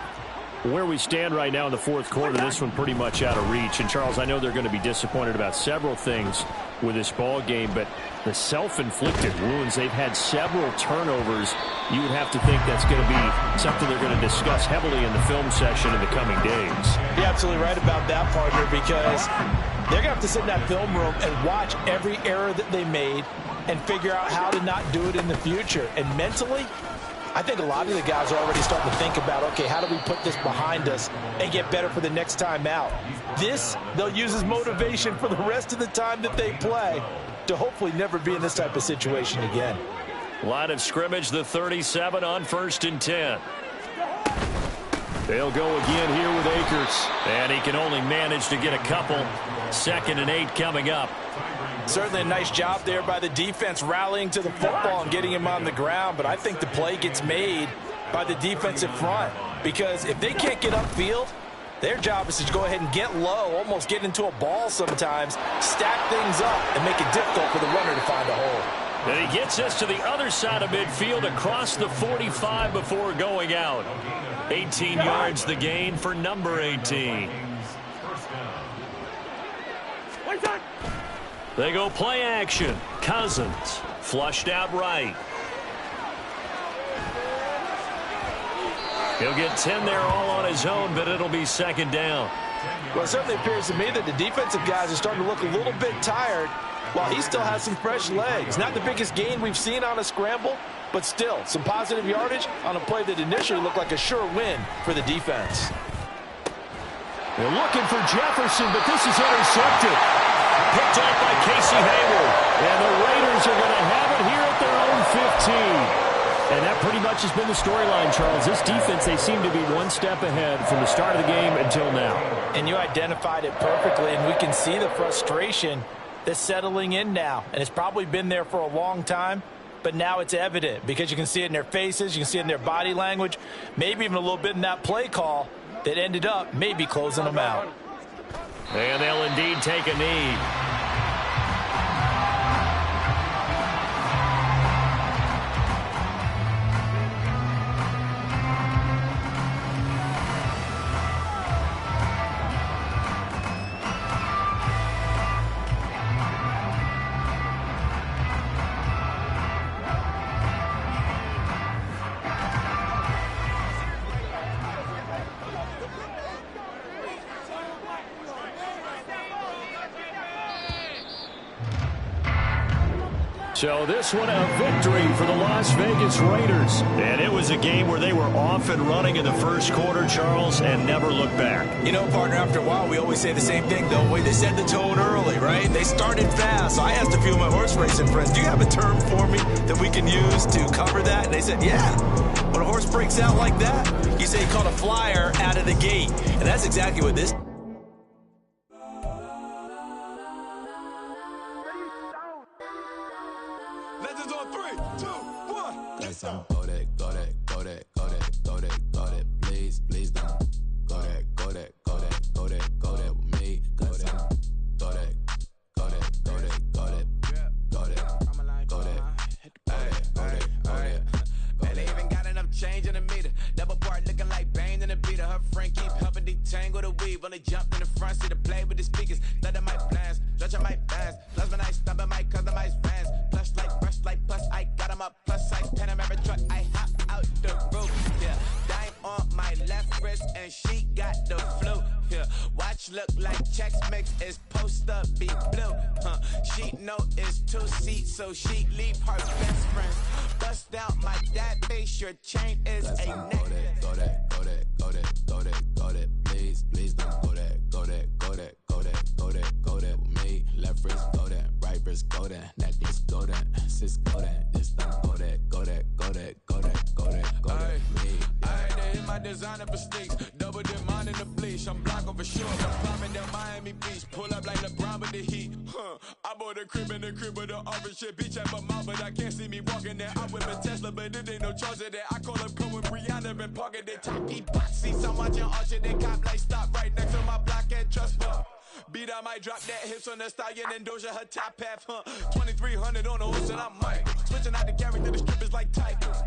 Where we stand right now in the 4th quarter, this one pretty much out of reach. And, Charles, I know they're going to be disappointed about several things with this ball game, but the self-inflicted wounds, they've had several turnovers. You would have to think that's going to be something they're going to discuss heavily in the film session in the coming days.
You're absolutely right about that, partner, because they're going to have to sit in that film room and watch every error that they made and figure out how to not do it in the future. And mentally, I think a lot of the guys are already starting to think about, okay, how do we put this behind us and get better for the next time out? This, they'll use as motivation for the rest of the time that they play to hopefully never be in this type of situation again.
Line of scrimmage, the 37 on 1st and 10. They'll go again here with Akers, and he can only manage to get a couple. 2nd and 8 coming up.
Certainly a nice job there by the defense rallying to the football and getting him on the ground, but I think the play gets made by the defensive front because if they can't get upfield, their job is to go ahead and get low, almost get into a ball sometimes, stack things up, and make it difficult for the runner to find a hole.
And he gets us to the other side of midfield across the 45 before going out. 18 yards the gain for number 18. They go play action. Cousins flushed out right. He'll get 10 there all on his own, but it'll be 2nd down.
Well, it certainly appears to me that the defensive guys are starting to look a little bit tired while he still has some fresh legs. Not the biggest gain we've seen on a scramble, but still some positive yardage on a play that initially looked like a sure win for the defense.
They're looking for Jefferson, but this is intercepted. Picked off by Casey Hayward. And the Raiders are going to have it here at their own 15. And that pretty much has been the storyline, Charles. This defense, they seem to be one step ahead from the start of the game until now.
And you identified it perfectly, and we can see the frustration that's settling in now. And it's probably been there for a long time, but now it's evident because you can see it in their faces, you can see it in their body language, maybe even a little bit in that play call that ended up maybe closing them out.
And they'll indeed take a knee. So this one a victory for the Las Vegas Raiders. And it was a game where they were off and running in the first quarter, Charles, and never looked back.
You know, partner, after a while, we always say the same thing, don't we? They set the tone early, right? They started fast. So I asked a few of my horse racing friends, do you have a term for me that we can use to cover that? And they said, yeah. When a horse breaks out like that, you say he caught a flyer out of the gate. And that's exactly what this...
Legends on 3, 2, 1.
Let's go. Go that, go that, go that, go that, go that, go that. Please, please don't. Go that, go that, go that, go that, go that with me. Go that, go that, go that, go that, go that, go that, go that, go that.
They even got enough change in the meter. Double part looking like Bane in the beater. Her friend keep helping detangle the weave. Only jumped in the front seat to play with the speakers. Let them might blast, stretch my fast. Plus when I stop at my customized fans. Plush like brush like plus I got them up. Plus size pen, I'm every truck. I hop out the roof. Checks mix is post up, be blue. She know it's 2 seats, so she leave her best friends. Bust out my dad face, your chain is a necklace.
Go that, go that, go that, go that, go that, please, please don't go that, go that, go that, go that, go that, go that with me. Left wrist go that, right wrist go that, necklace go that, sis go that, this don't go that, go that, go that, go that, go that, go that with me.
I had to hit my designer for sneaks, double dip mine in the bleach. I'm blocking for sure, I'm climbing down Miami Beach, pull up like LeBron with the heat. I bought a crib in the crib with the office shit. Bitch at my mouth, but I can't see me walking there. I'm with a Tesla, but it ain't no charge of that. I call up Cohen, Brianna, been parking the top box seats. I'm watching Usher, they cop like stop right next to my block at Trust Fund. Beat, I might drop that hips on the stallion and Doja her top half, 2300 on the horse and I might switching out the character, the strippers like Titans.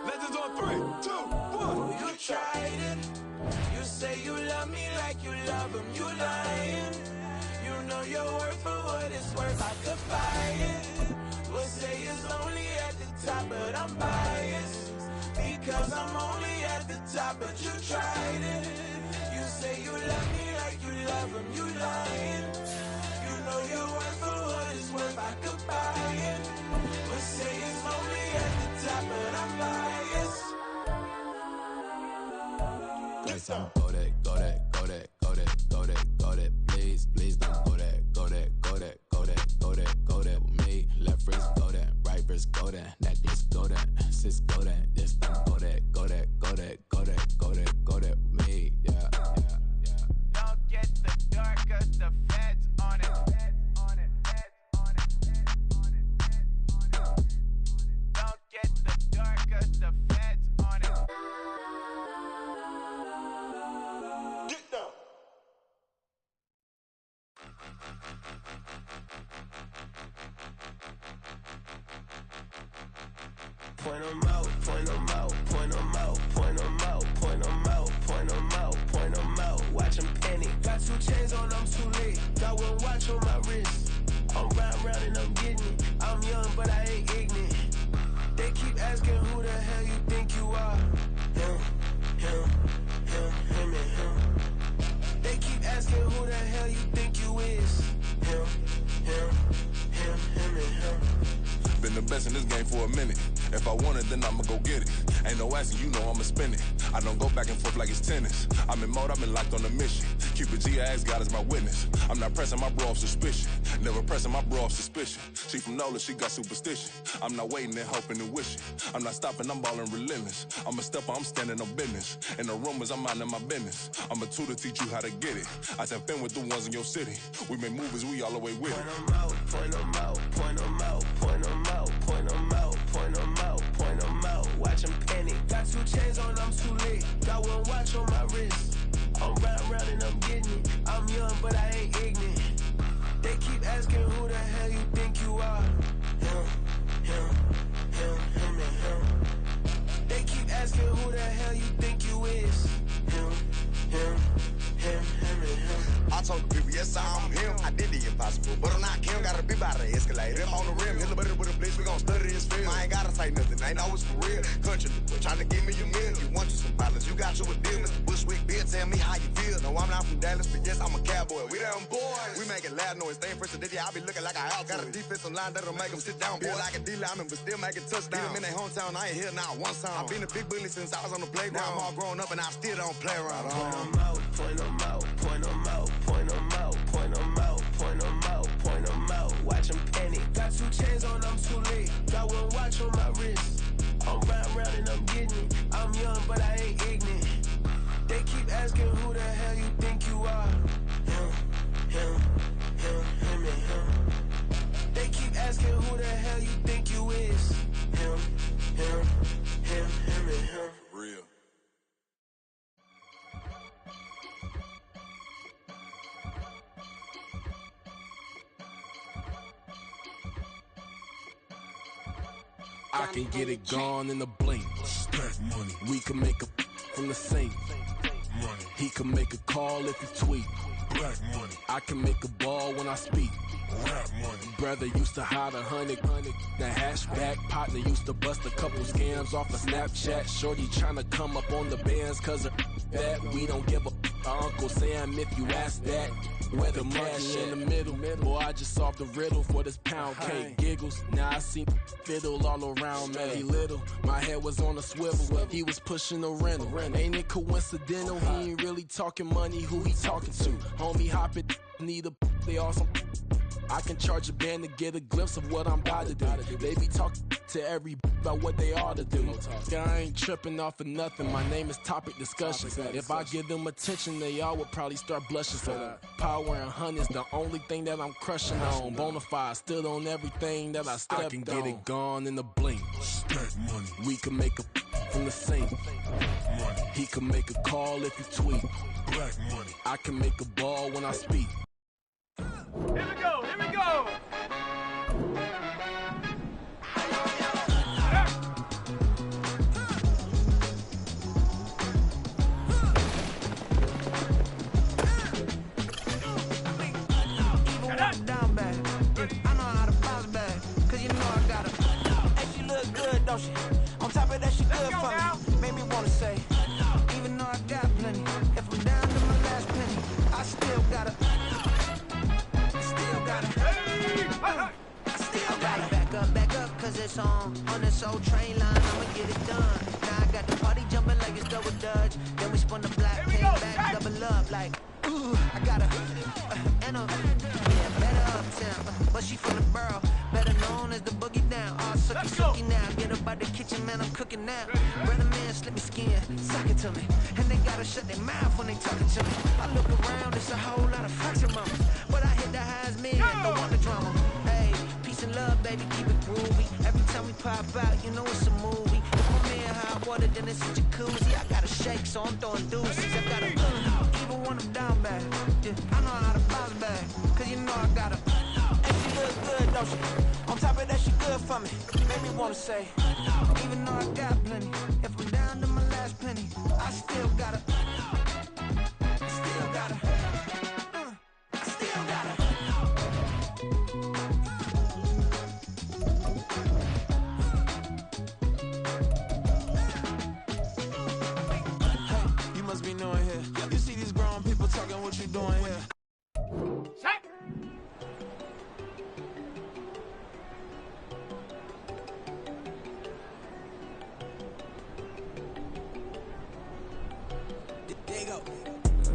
Legends on 3, 2, 1.
You tried it. You say you love me like you love him. You lying. You know your worth for what it's worth. I could buy it. We'll say it's only at the top, but I'm biased because I'm only at the top. But you tried it. You say you love me like you love him. You lying. You know your worth for what it's worth. I could buy it. We'll say it's only at the top, but I'm biased.
Go that, go that, go that, go that, go that, go that, please, please don't go that, go that, go that, go that, go that, go that with me. Left wrist go that, right wrist go that, necklace go that, sis go that, this don't go that, go that, go that, go that, go that, go that with me. Yeah, yeah, yeah.
Don't get the dark, cause the feds on it. Don't get the dark, cause the feds on it.
Get down. Point 'em out, point 'em out, point 'em out, point 'em out, point 'em out, point 'em out, point 'em out. Watch 'em panic. Got 2 chains on, I'm too late. Got 1 watch on my wrist. I'm round and I'm getting it. I'm young, but I ain't ignorant. They keep asking who the hell you think you are. Him, and him. They keep asking who the hell you think you is. Him, and him.
Been the best in this game for a minute. If I want it, then I'ma go get it. Ain't no asking, you know I'ma spend it. I don't go back and forth like it's tennis. I'm in mode, I've been locked on a mission. Keep it G, I ask God as my witness. I'm not pressing my bro off suspicion. Never pressing my bro off suspicion. She from Nola, she got superstition. I'm not waiting and hoping and wishing. I'm not stopping, I'm ballin' relentless. I'm a stepper, I'm standing on business. In the rumors, I'm minding my business. I'm a tutor, teach you how to get it. I tap in with the ones in your city. We make movies, we all the way with it.
Point 'em out, point 'em out, point 'em out, point 'em out, point 'em out, point 'em out, point 'em out. Watch 'em panic. Got 2 chains on, I'm too late. Got 1 watch on my wrist. I'm round and I'm getting it. I'm young, but I ain't ignorant. They keep asking who the hell you think you are. Him, and him. They keep asking who the hell you think you is. Him, and him.
I told the people, yes, I'm him. I did the impossible, but I'm not him. Gotta be by the escalator. Him on the rim, hit the butter with a blitz. We gon' study his film. I ain't gotta say nothing, ain't always for real. Country, tryna give me a meal. You want you some pilots, you got you a deal. Mr. Bushwick, Bill, tell me how you feel. No, I'm not from Dallas, but yes, I'm a cowboy. We them boys. We making loud noise. Staying first today, I be looking like a house. Got a defensive line that'll make them sit down. Feel like a D-lineman, but still making touchdowns. Beat them in their hometown, I ain't here now one time. I been a big bully since I was on the playground. Now I'm all grown up and I still don't play around.
Point 'em out, point 'em out, point 'em out, point 'em out, point 'em out, point 'em out, point 'em out. Watch 'em panic. Got 2 chains on, I'm too late. Got 1 watch on my wrist. I'm round and I'm getting it. I'm young, but I ain't ignorant. They keep asking who the hell you think you are. Him, and him. They keep asking who the hell you think you is. Him, and him.
Real.
I can get it gone in a blink. Stack money. We can make a from the sink. Money. He can make a call if he tweet. Black money. I can make a ball when I speak. Rap money. Brother used to hide 100. The hashback partner used to bust a couple scams off of Snapchat. Shorty tryna come up on the bands cause of that. We don't give a Uncle Sam, if you ask that. Where the monkey in the middle, boy, I just solved the riddle for this pound cake. Giggles, now I see fiddle all around me. He little, my head was on a swivel. He was pushing a rental. Ain't it coincidental? He ain't really talking money, who he talking to? Homie hopping, need a, they awesome. I can charge a band to get a glimpse of what I'm about to do. They be talking to every about what they ought to do. Yeah, I ain't tripping off of nothing. My name is Topic Discussion. If I give them attention, they all would probably start blushing. So power and hunt is the only thing that I'm crushing on. Bonafide, stood on everything that I stepped on. I can get it gone in a blink. Money. We can make a from the sink. Money. He can make a call if you tweet. Black money. I can make a ball when I speak.
Here we go, here we go!
Down bad. I know how to bounce back, cause you know I got her. Hey, she look good, don't she? On top of that, she good for me. Made me wanna say, even though I got plenty, if I'm down to my last penny, I still got her. Back up, cause it's on this old train line, I'ma get it done. Now I got the party jumping like it's double dutch. Then we spun the black, came back, double up like, ooh, I got and better uptown, but she from the borough, better known as the boogie down. All sucky now, get up out the kitchen, man, I'm cooking now. Brother man, slip me skin, suck it to me, and they gotta shut their mouth when they talking to me. I look around, it's a whole lot of fraction mamas, but I hit the highs, man, don't want the drama. Hey, peace and love, baby, keep it groovy. Every time we pop out, you know it's a movie. If my man hot water, then it's a jacuzzi. I gotta shake, so I'm throwing deuces. I gotta even when I'm down bad. Yeah, I know how to bounce back, cause you know I got her. And she look good, don't she? On top of that, she good for me. Made me wanna say, even though I got plenty, if I'm down to my last penny, I still got her. Still got her. I still got her. Hey, you must be knowing here. You see these grown people talking, what you doing here?
Check!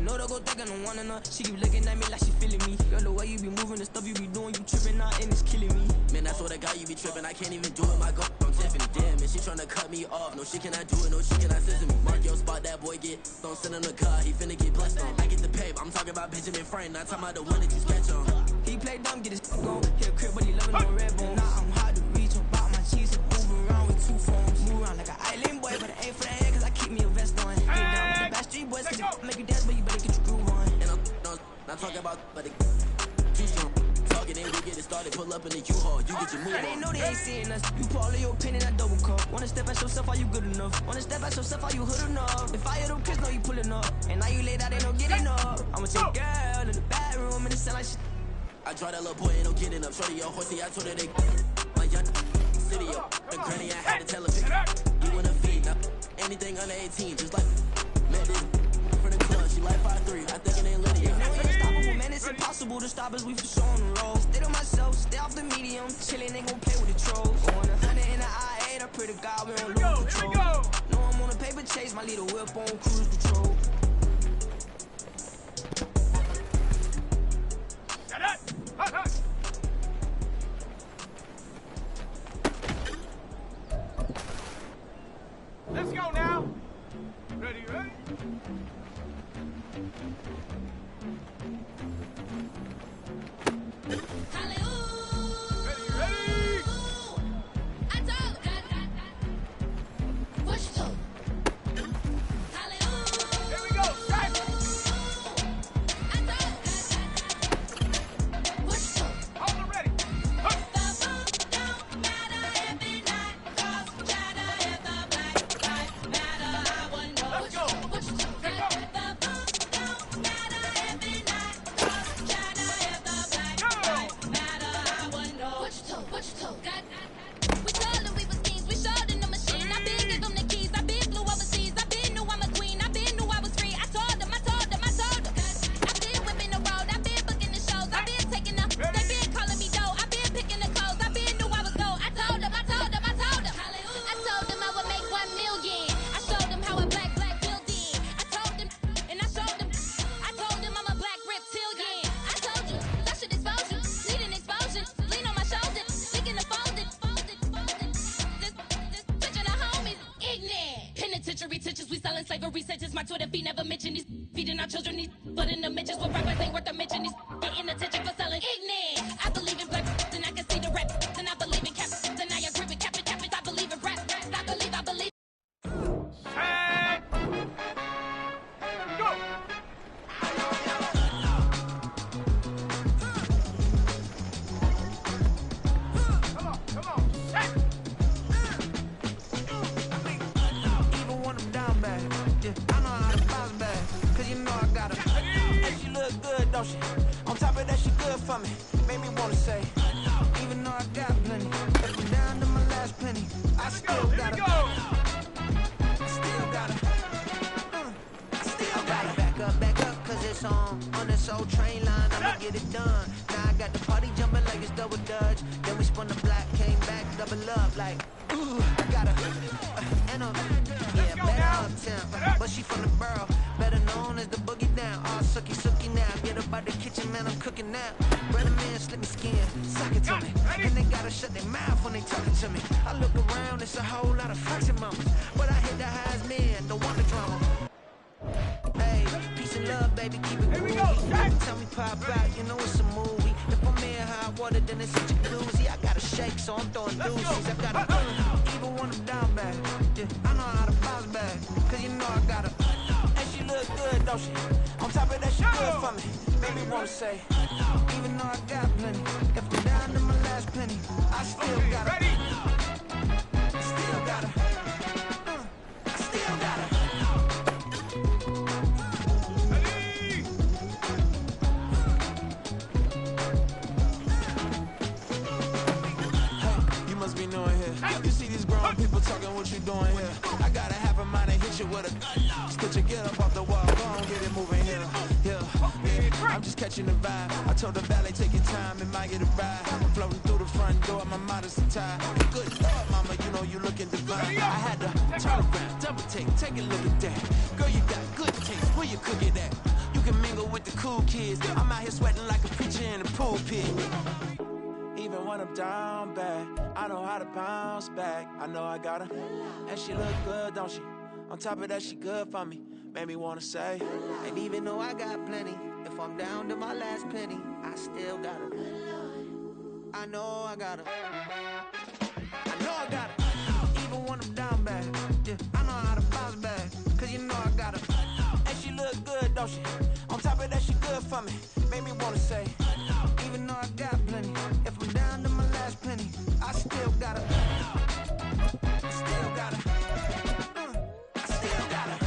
No, don't go thinking no one enough. She keep looking at me like she feeling me. Girl, the way you be moving, the stuff you be doing, you tripping out and it's killing me. Man, that's what I got, you be tripping. I can't even do it, my girl from Tiffany. Damn, and she tryna cut me off. No, she cannot do it, no, she cannot listen me. Mark your spot, that boy get. Don't send him the car, he finna get blessed on. I get the pay, I'm talking about Benjamin Frank, not talking about the one that you sketch on. He play dumb, get his go. Hit a crib, but he loving no red bone. Now I'm hard to reach, about my cheese and move around with two phones. Move around like an island boy, but it ain't for the head, cause I keep me a vest on. Get down with the back street boys, cause it make you dance, but you better get your groove on. And I'm not talking about, but it too strong. Talking and we get it started, pull up in the U-Haul, you get your move on. They know they ain't seeing us. You put all of your opinion, I double cup. Wanna step at yourself, are you good enough? Wanna step at yourself, are you hood enough? If I hear them kids, know you pulling up. And now you late out, ain't no getting up. I'ma take girl in the bedroom and it sound like shit. I draw that little boy, ain't no getting up. Shorty, your horsey, I told her they my young city up. The granny, I had to tell her you wanna feed up. Anything under 18, just like met this for the club. She like 5'3", I think it ain't Lydia. Unstoppable, man, it's impossible to stop us. We for sure on the road. Stay to myself, stay off the medium. Chillin', ain't gon' play with the trolls. Going 100 in the I-8, I pray to God we don't lose control. No, I'm on a paper chase, my little whip on cruise control.
Let's go now. Ready, ready?
penitentiary tensions. We selling slavery sentence. My Twitter feed never mentioned these feeding our children. These but in the mentions with rappers ain't worth a mention. These getting attention for selling ignorant. I believe in black and I can see the rap. And I believe in cap. And I agree with cap. I believe in rap. I believe.
Don't she? On top of that, she good for me. Made me wanna say, even though I got plenty, if I'm down to my last penny, I still gotta. I still gotta. Back up, cause it's on this old train line. I'ma get it done. Now I got the party jumping like it's double dutch. Then we spun the block, came back, double up like, ooh, I gotta. And yeah, better uptown, but she from the borough, better known as the boogie down. All sucky now. Get up out the kitchen, man, I'm cooking now. Brother man, slip me skin, suck it to me. And they gotta shut their mouth when they talking to me. I look around, it's a whole lot of flexing mamas, but I hit the highest man, don't want the drama. Hey, peace and love, baby, keep it groovy. Every time we pop out, you know it's a movie. If I'm in hot water, then it's a jacuzzi. I gotta shake, so I'm throwing deuces. I gotta even when I'm down bad. Yeah, I know how to bounce back, cause you know I gotta. And she look good, don't she? On top of that, she good for me. Made me wanna say, even though I got plenty, if I'm down to my last penny, I still gotta. I still gotta. I still gotta. Be knowing here. You see these grown people talking, what you doing here? I gotta have a mind and hit you with a stitch you get up off the wall, go on, get it moving here. Yeah. I'm just catching the vibe. I told the valet, take your time, it might get a ride. I'm floating through the front door, my modest tie. Good Lord, mama, you know you looking divine. I had to turn around, double take a look at that. Girl, you got good taste, where you cook it at? You can mingle with the cool kids. I'm out here sweating like a preacher in a pool pit. Even when I'm down bad, I know how to bounce back. I know I gotta. And she look good, don't she? On top of that, she good for me. Made me wanna say, and even though I got plenty, if I'm down to my last penny, I still gotta. I know I gotta. I know I gotta. Even when I'm down bad, yeah, I know how to bounce back, cause you know I gotta. And she look good, don't she? On top of that, she good for me. Made me wanna say, even though I got plenty, if I'm down to my last penny, I still gotta. I still gotta. I still gotta.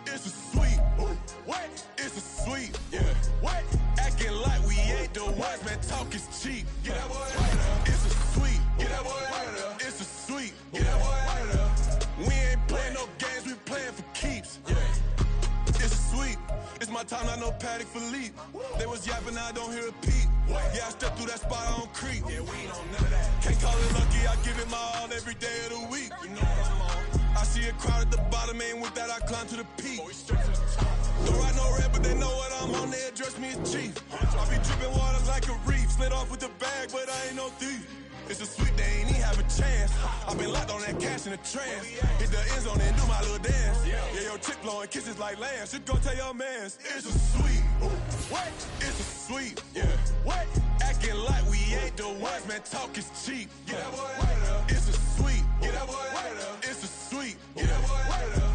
It's a sweet, what? It's a sweet, yeah. What? Acting like we ain't the ones, man. Talk is cheap. Get that boy right up. It's a sweet, get that boy right up. It's a sweet, get that boy right up. We ain't playing no games, we playing for keeps. Yeah. It's a sweet. It's my time, not no Paddock Philippe. They was yapping, I don't hear a peep. Yeah, I step through that spot, I don't creep. Yeah, we ain't on none of that. Can't call it lucky, I give it my all every day of the week. You know what I'm on. I see a crowd at the bottom, and with that I climb to the peak. Don't ride no red, but they know what I'm on, they address me as chief. I be dripping water like a reef, slid off with the bag, but I ain't no thief. It's a sweet, they ain't even have a chance. I been locked on that cash in a trance. Hit the end zone and do my little dance. Yeah, your chick blowing kisses like lambs. Just go tell your mans. It's a sweet. What? It's a sweet. Yeah. What? Acting like we ain't the ones, man. Talk is cheap. Get that boy right up. It's a sweet. Get that boy right up. It's a sweet. Get that boy right up.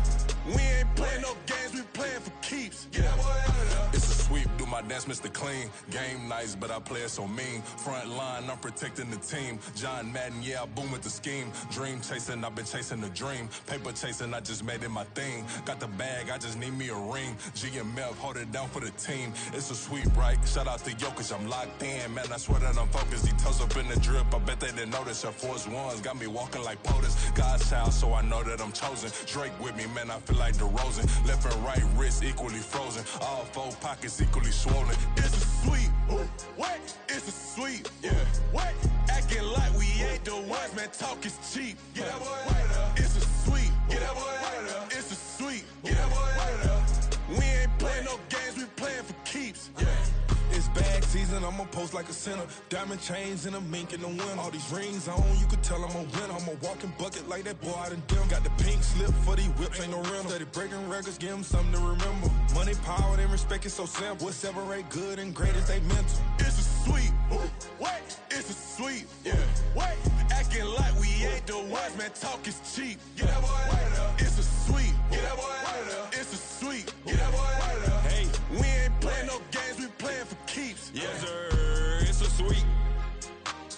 We ain't playing no games, we playing for keeps. Get that boy right up. It's a sweep. Do my dance, Mr. Clean. Game nice, but I play it so mean. Front line, I'm protecting the team. John Madden, yeah, I boom with the scheme. Dream chasing, I've been chasing the dream. Paper chasing, I just made it my thing. Got the bag, I just need me a ring. GMF, hold it down for the team. It's a sweep, right? Shout out to Jokic, I'm locked in. Man, I swear that I'm focused. These toes up in the drip, I bet they didn't notice. Air Force Ones got me walking like POTUS. God's child, so I know that I'm chosen. Drake with me, man, I feel like DeRozan. Left and right wrist equally frozen. All four pockets equally swollen. It's a sweep. What? It's a sweep. Yeah. What? Acting like we ain't the ones, man. Talk is cheap. Get that boy out of there. It's a sweep. Get that boy out of there. It's a sweep. Get that boy out of there. We ain't playing no games, we playing for keeps. Yeah.
It's bag season, I'ma post like a sinner. Diamond chains and a mink in the wind. All these rings on, you could tell I'm a winner. I'm a walking bucket like that boy out in Dim. Got the pink slip for these whips, ain't no rental. Steady breaking records, give them something to remember. Money, power, and respect is so simple. What separate good and great is they mental.
It's a sweep. What? It's a sweep. Yeah. What? Acting like we ain't the ones, man. Talk is cheap. Get that boy out of there. It's a sweep. Get that boy out of there. It's a sweep. Get that boy out of there. Hey, we ain't playing no games, we playing for keeps.
Yes, sir. It's a sweep.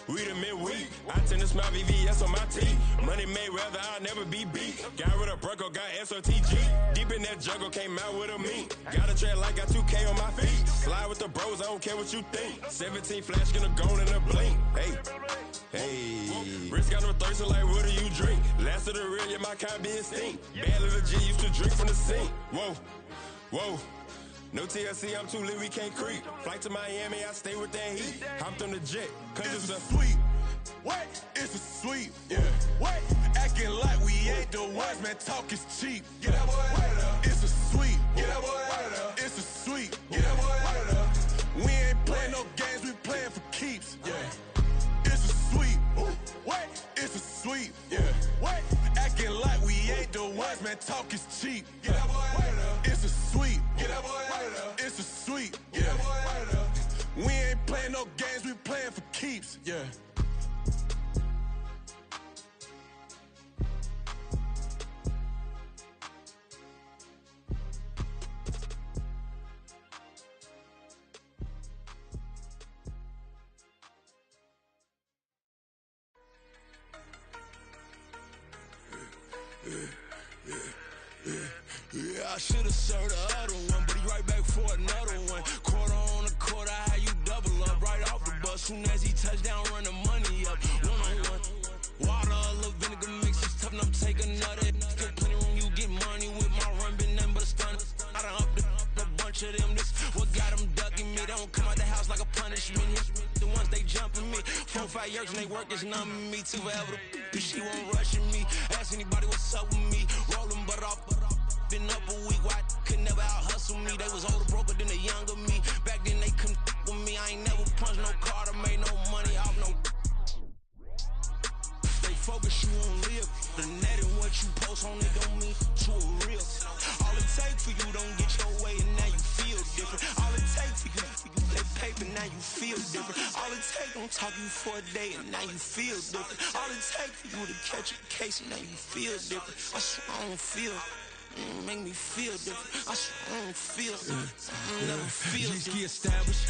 We the midweek. I tend to smile VVS on my teeth. Money made rather I'll never be beat. Got rid of Bronco, got SOTG. Deep in that jungle, came out with a meat. Got a tread like got 2K on my feet. Slide with the bros, I don't care what you think. 17 flash, gonna go in a blink. Hey. Wrist got no thirsting like what do you drink? Last of the real, yeah, my kind be extinct. Bad little G used to drink from the sink. Whoa. No TLC, I'm too lit, we can't creep. Flight to Miami, I stay with that heat. Hopped on the jet, cause it's a
sweep. What? It's a sweep. Yeah. What? Acting like we ain't the ones, man. Talk is cheap. Get that boy out of there. It's a sweep. Get that boy out of there. It's a sweep. Get that boy out of there. We ain't playing no games, we playing for keeps. Yeah. It's a sweep. What? It's a sweep. Yeah. What? Acting like we ain't the ones, man. Talk is cheap. Get that boy out of there. It's a sweep. Get that boy out of there. It's a sweep. Get that boy out of there. We ain't playing no games, we playing for keeps. Yeah.
Yeah, I should've served the other one, but he right back for another one. Quarter on a quarter, how you double up right off the bus. Soon as he touch down, run the money up. One-on-one. Water, a little vinegar mix, it's tough enough to take another. Still plenty room, you get money with my run, been nothing but a stun. I done up a bunch of them, this what got them ducking me. They don't come out the house like a punishment. The ones they jumping me. 4-5 years and they work is numbing me too forever. She won't rushing me. Ask anybody what's up with me. Rolling butt off. Been up a week, why could never out hustle me? They was older, broker than the younger me. Back then they couldn't with me. I ain't never punched no card or made no money off no. Stay focused, you won't live. The net and what you post on it don't mean to a real. All it take for you don't get your way and now you feel different. All it take for you that paper, now you feel different. All it take don't talk you for a day and now you feel different. All it take for you to catch a case and now you feel different. I swear I don't feel. Make me feel different. I swear I don't feel. I never feel different. G-ski established.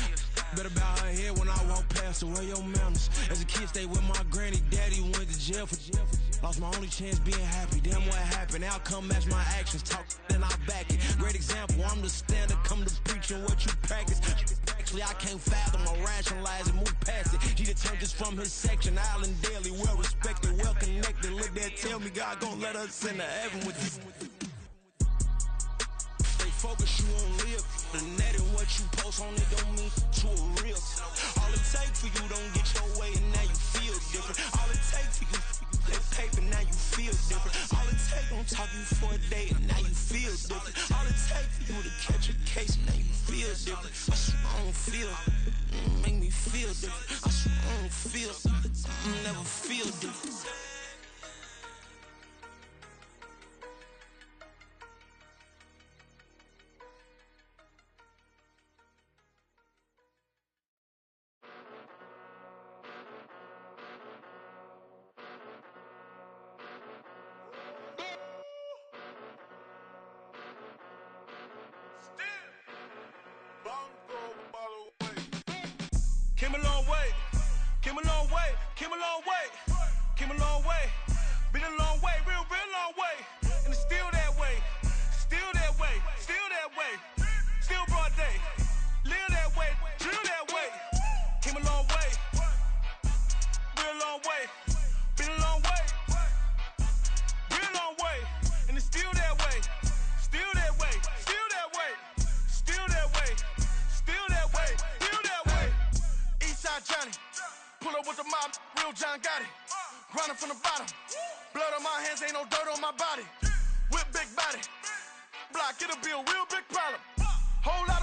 Better bow her head when I walk past her. Where your manners? As a kid, stayed with my granny. Daddy went to jail for jail. Lost my only chance being happy. Damn what happened. Outcome match my actions. Talk then I back it. Great example. I'm the standard. Come to preaching what you practice. Actually, I can't fathom or rationalize and move past it. He determined just from his section. Island daily, well respected, well connected. Look there, tell me God gon' let us into heaven with this. Focus, you won't live. The net and what you post on it don't mean to a real. All it take for you don't get your way and now you feel different. All it take for you that paper, now you feel different. All it take don't talk you for a day and now you feel different. All it take for you to catch a case and now you feel different. I swear I don't feel. Make me feel different. I swear I don't feel. I never feel different.
Bongo
Came a long way. Came a long way. Came a long way. Came a long way. Been a long way. Real long way. And it's still that way. Still that way. Still that way. Still broad day. Live that way. Drill that way. Came a long way. Real long way. Been a long way. Real long way. And it's still that way. Still that way. Still that way. Still that way. Still that way. Still that way. Eastside Johnny. Pull up with the mob. Real John Gotti. Grinding from the bottom. Blood on my hands. Ain't no dirt on my body. Whip big body. Block. It'll be a real big problem. Whole lot of